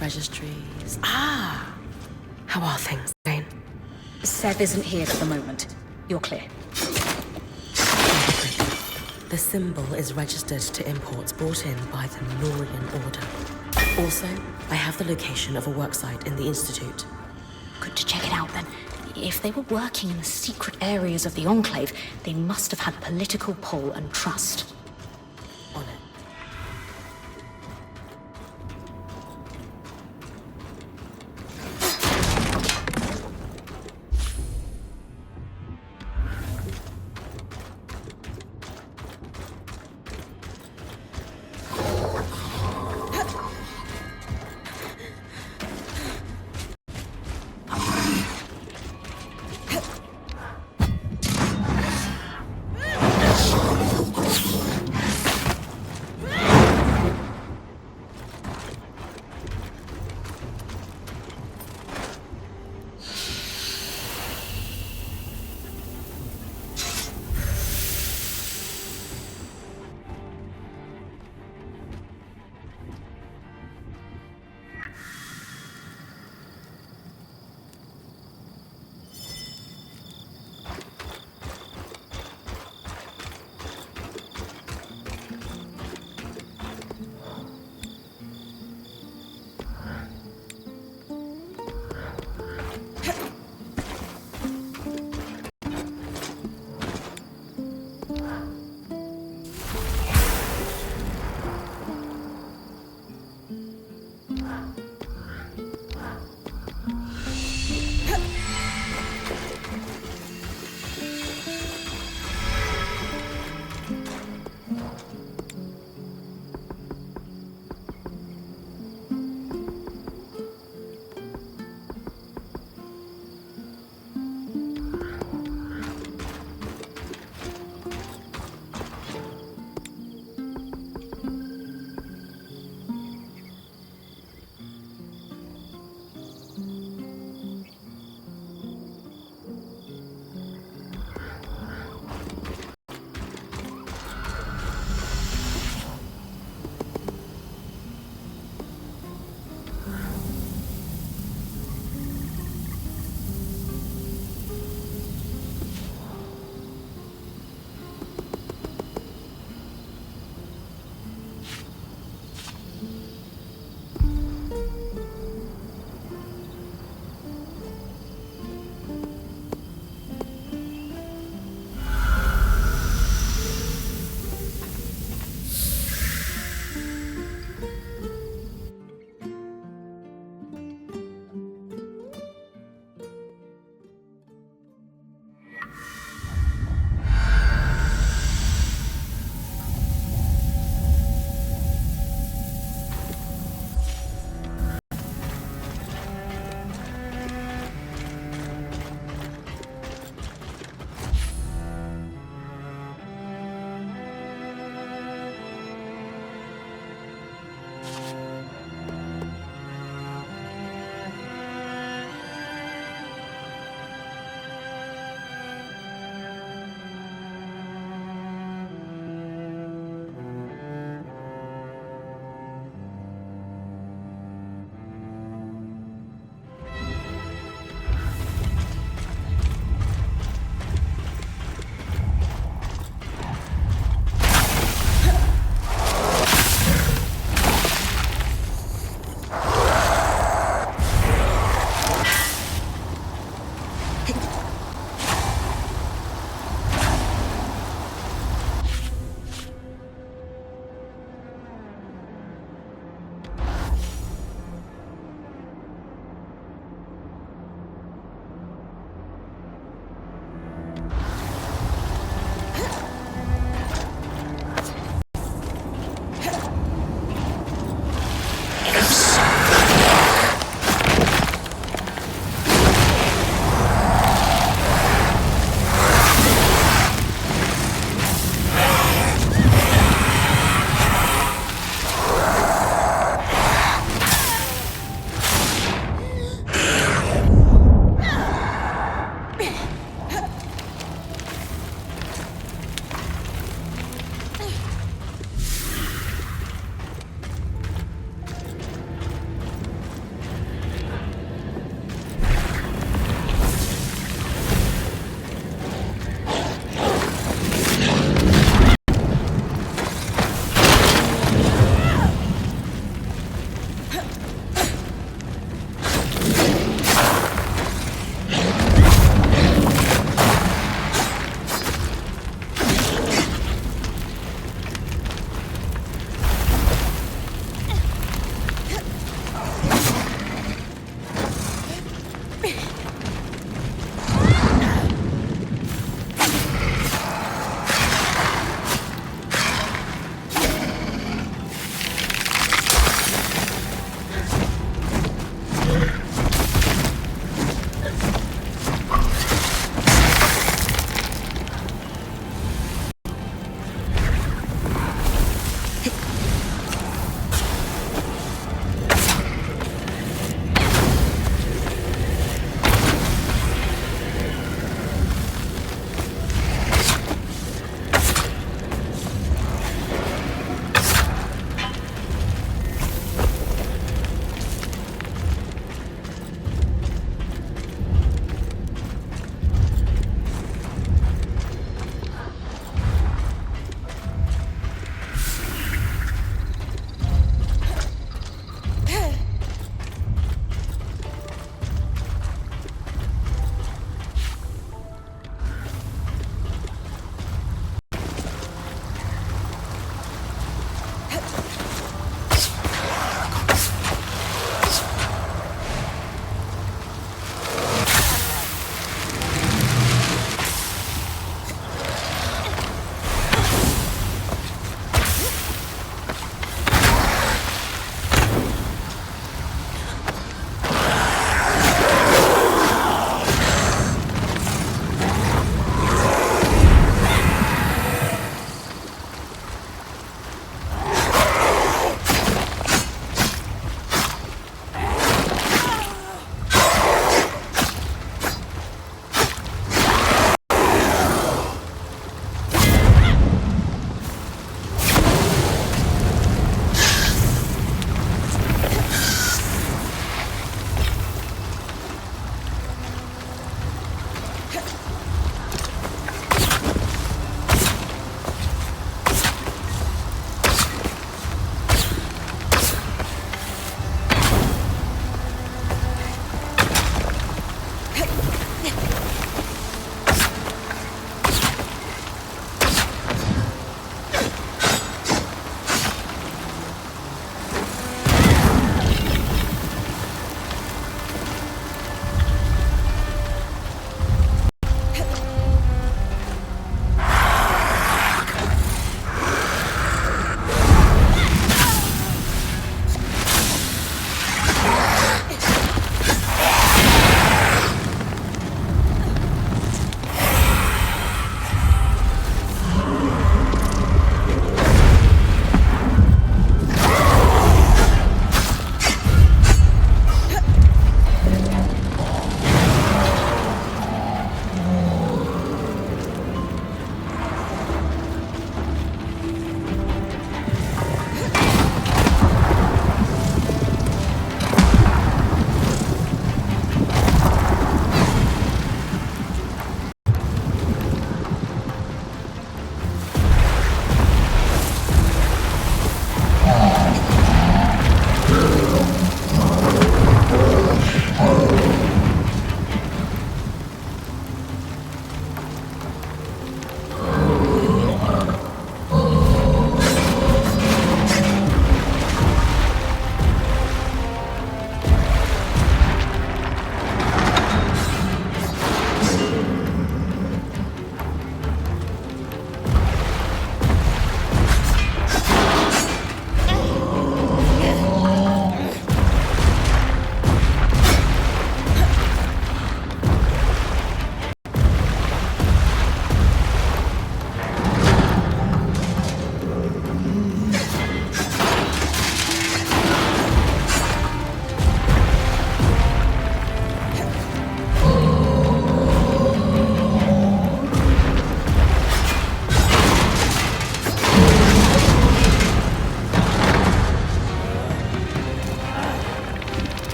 Registries. Ah! How are things, Jane? Sev isn't here at the moment. You're clear. The symbol is registered to imports brought in by the Norian Order. Also, I have the location of a worksite in the Institute. Good to check it out then. If they were working in the secret areas of the Enclave, they must have had political pull and trust. On it.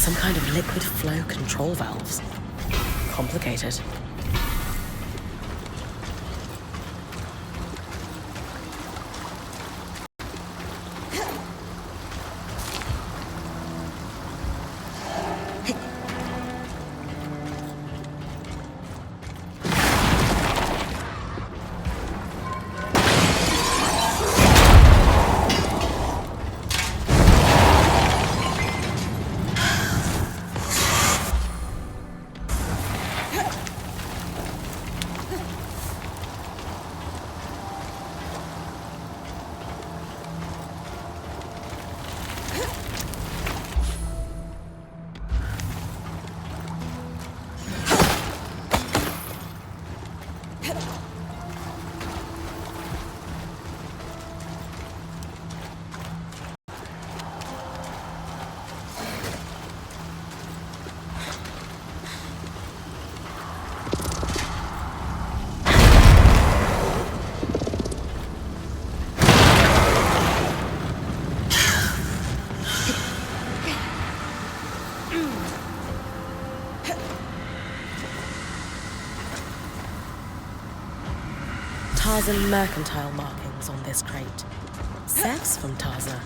Some kind of liquid flow control valves. Complicated. Tarzan mercantile markings on this crate. Sex from Tarzan.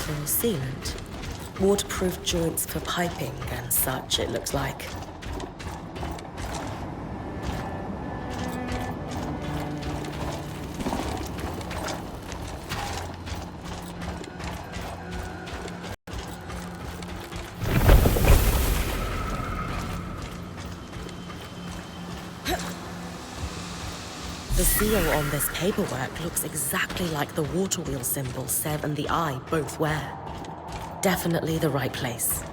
for sealant. Waterproof joints for piping and such, it looks like. The seal on this paperwork looks exactly like the water wheel symbol Sev and the Eye both wear. Definitely the right place.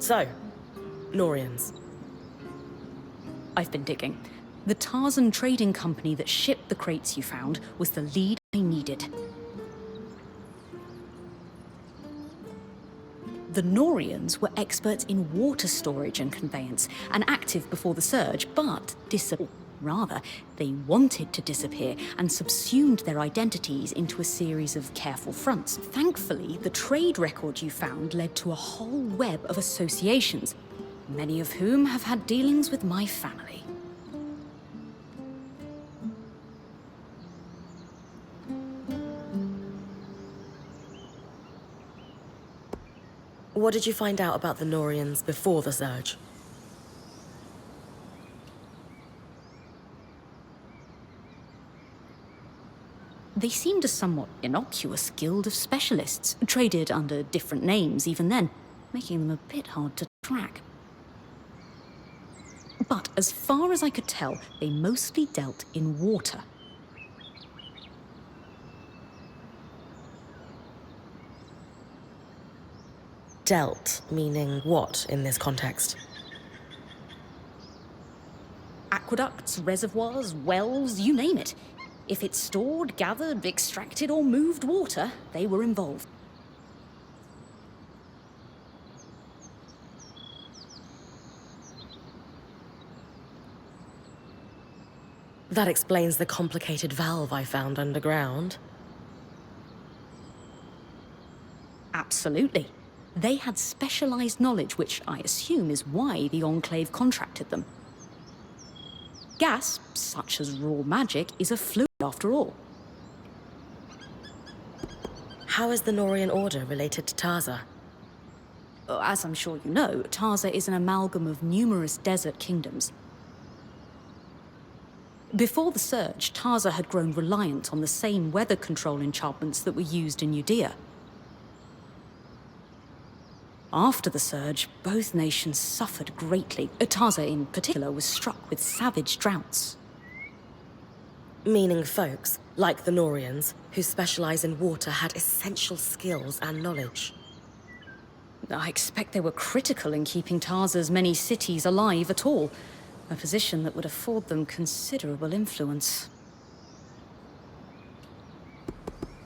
So, Norians. I've been digging. The Tarzan trading company that shipped the crates you found was the lead I needed. The Norians were experts in water storage and conveyance, and active before the surge, but rather, they wanted to disappear and subsumed their identities into a series of careful fronts. Thankfully, the trade record you found led to a whole web of associations, many of whom have had dealings with my family. What did you find out about the Norians before the surge? They seemed a somewhat innocuous guild of specialists, traded under different names even then, making them a bit hard to track. But as far as I could tell, they mostly dealt in water. Dealt, meaning what in this context? Aqueducts, reservoirs, wells, you name it. If it stored, gathered, extracted, or moved water, they were involved. That explains the complicated valve I found underground. Absolutely. They had specialized knowledge, which I assume is why the Enclave contracted them. Gas, such as raw magic, is a fluid after all. How is the Norian Order related to Tarza? As I'm sure you know, Tarza is an amalgam of numerous desert kingdoms. Before the surge, Tarza had grown reliant on the same weather control enchantments that were used in Judea. After the surge, both nations suffered greatly. Tarza in particular was struck with savage droughts. Meaning folks, like the Norians, who specialize in water, had essential skills and knowledge. I expect they were critical in keeping Tarza's many cities alive at all. A position that would afford them considerable influence.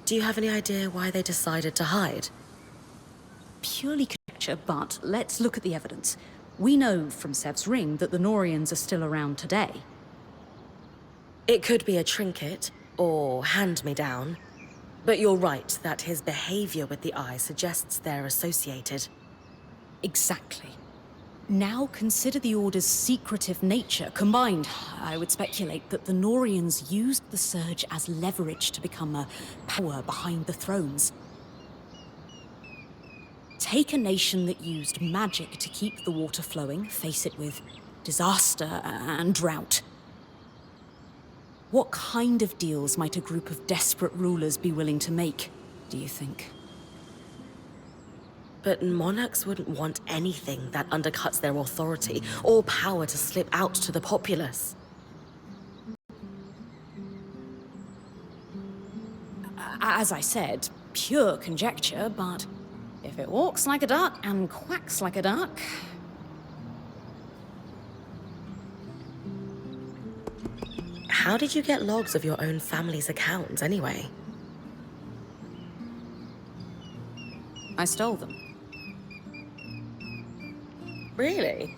Do you have any idea why they decided to hide? Purely conjecture, but let's look at the evidence. We know from Sev's ring that the Norians are still around today. It could be a trinket, or hand-me-down. But you're right that his behavior with the eye suggests they're associated. Exactly. Now consider the Order's secretive nature. Combined, I would speculate that the Norians used the Surge as leverage to become a power behind the thrones. Take a nation that used magic to keep the water flowing, face it with disaster and drought. What kind of deals might a group of desperate rulers be willing to make, do you think? But monarchs wouldn't want anything that undercuts their authority or power to slip out to the populace. As I said, pure conjecture, but if it walks like a duck and quacks like a duck... How did you get logs of your own family's accounts, anyway? I stole them. Really?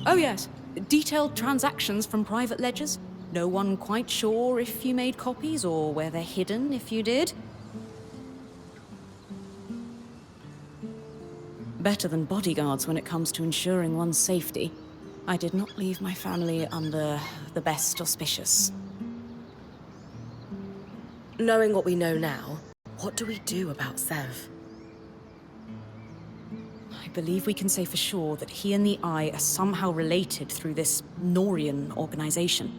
Oh yes, detailed transactions from private ledgers. No one quite sure if you made copies or where they're hidden if you did. Better than bodyguards when it comes to ensuring one's safety. I did not leave my family under the best auspicious. Knowing what we know now, what do we do about Sev? I believe we can say for sure that he and the Eye are somehow related through this Norian organization.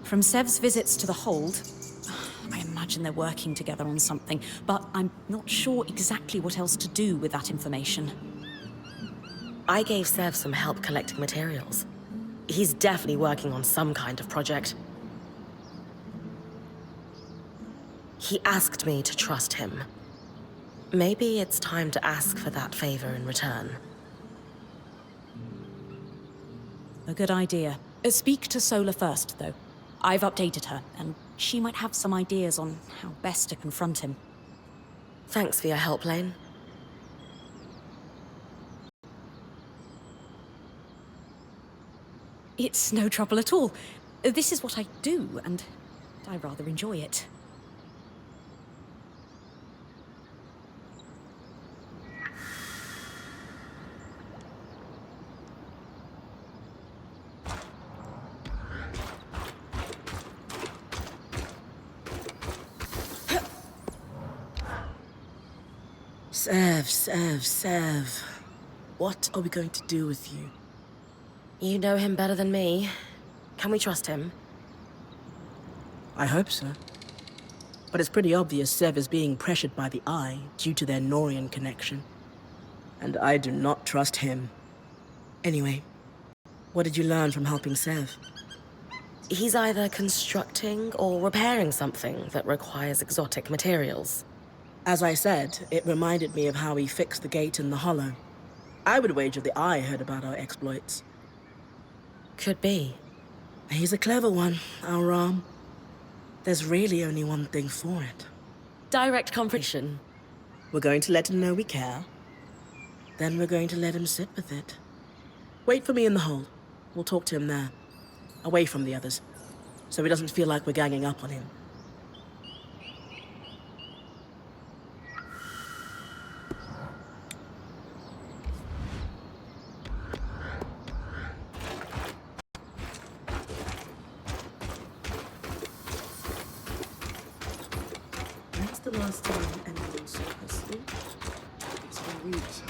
From Sev's visits to the Hold, I imagine they're working together on something, but I'm not sure exactly what else to do with that information. I gave Sev some help collecting materials. He's definitely working on some kind of project. He asked me to trust him. Maybe it's time to ask for that favor in return. A good idea. Speak to Sola first, though. I've updated her, and she might have some ideas on how best to confront him. Thanks for your help, Lane. It's no trouble at all. This is what I do, and I rather enjoy it. Sev. What are we going to do with you? You know him better than me. Can we trust him? I hope so. But it's pretty obvious Sev is being pressured by the Eye due to their Norian connection. And I do not trust him. Anyway, what did you learn from helping Sev? He's either constructing or repairing something that requires exotic materials. As I said, it reminded me of how we fixed the gate in the Hollow. I would wager the Eye heard about our exploits. Could be. He's a clever one, our Ram. There's really only one thing for it. Direct confrontation. We're going to let him know we care. Then we're going to let him sit with it. Wait for me in the hold. We'll talk to him there. Away from the others. So he doesn't feel like we're ganging up on him. When's the last time anyone saw us? It's been weeks.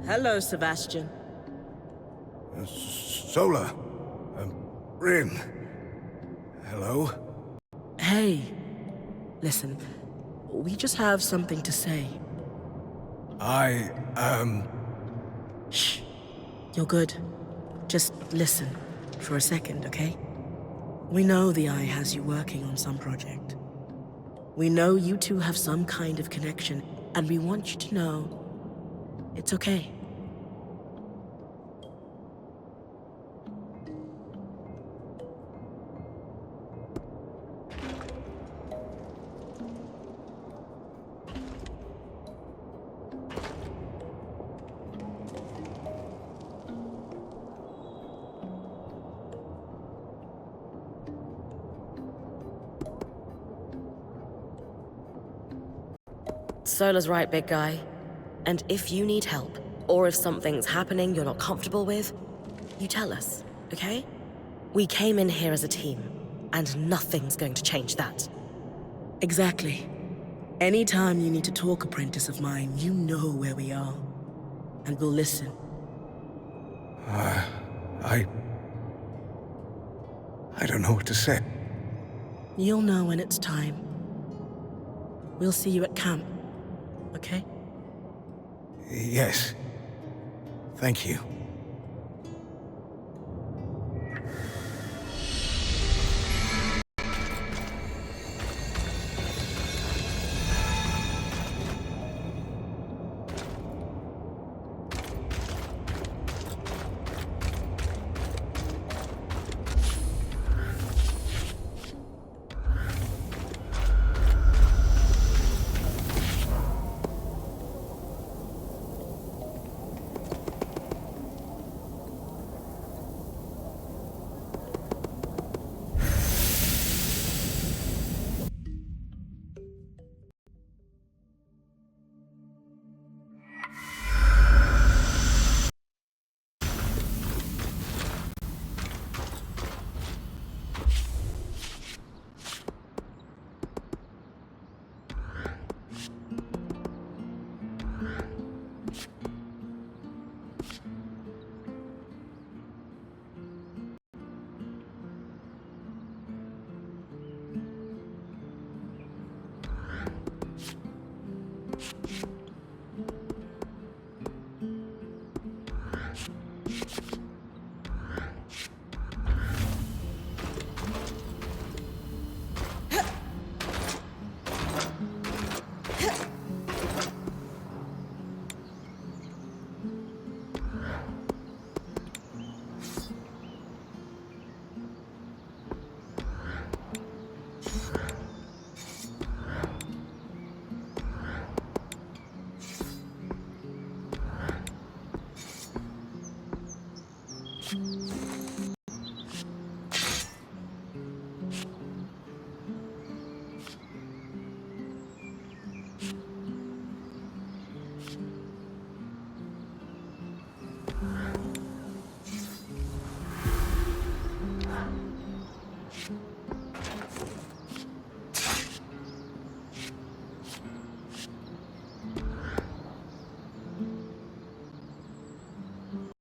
Hello, Sebastian. Sola. Rin. Hello? Hey. Listen, we just have something to say. Shh. You're good. Just listen for a second, okay? We know the Eye has you working on some project. We know you two have some kind of connection, and we want you to know it's okay. Sola's right, big guy. And if you need help, or if something's happening you're not comfortable with, you tell us, okay? We came in here as a team, and nothing's going to change that. Exactly. Anytime you need to talk, apprentice of mine, you know where we are. And we'll listen. I don't know what to say. You'll know when it's time. We'll see you at camp, okay? Yes. Thank you.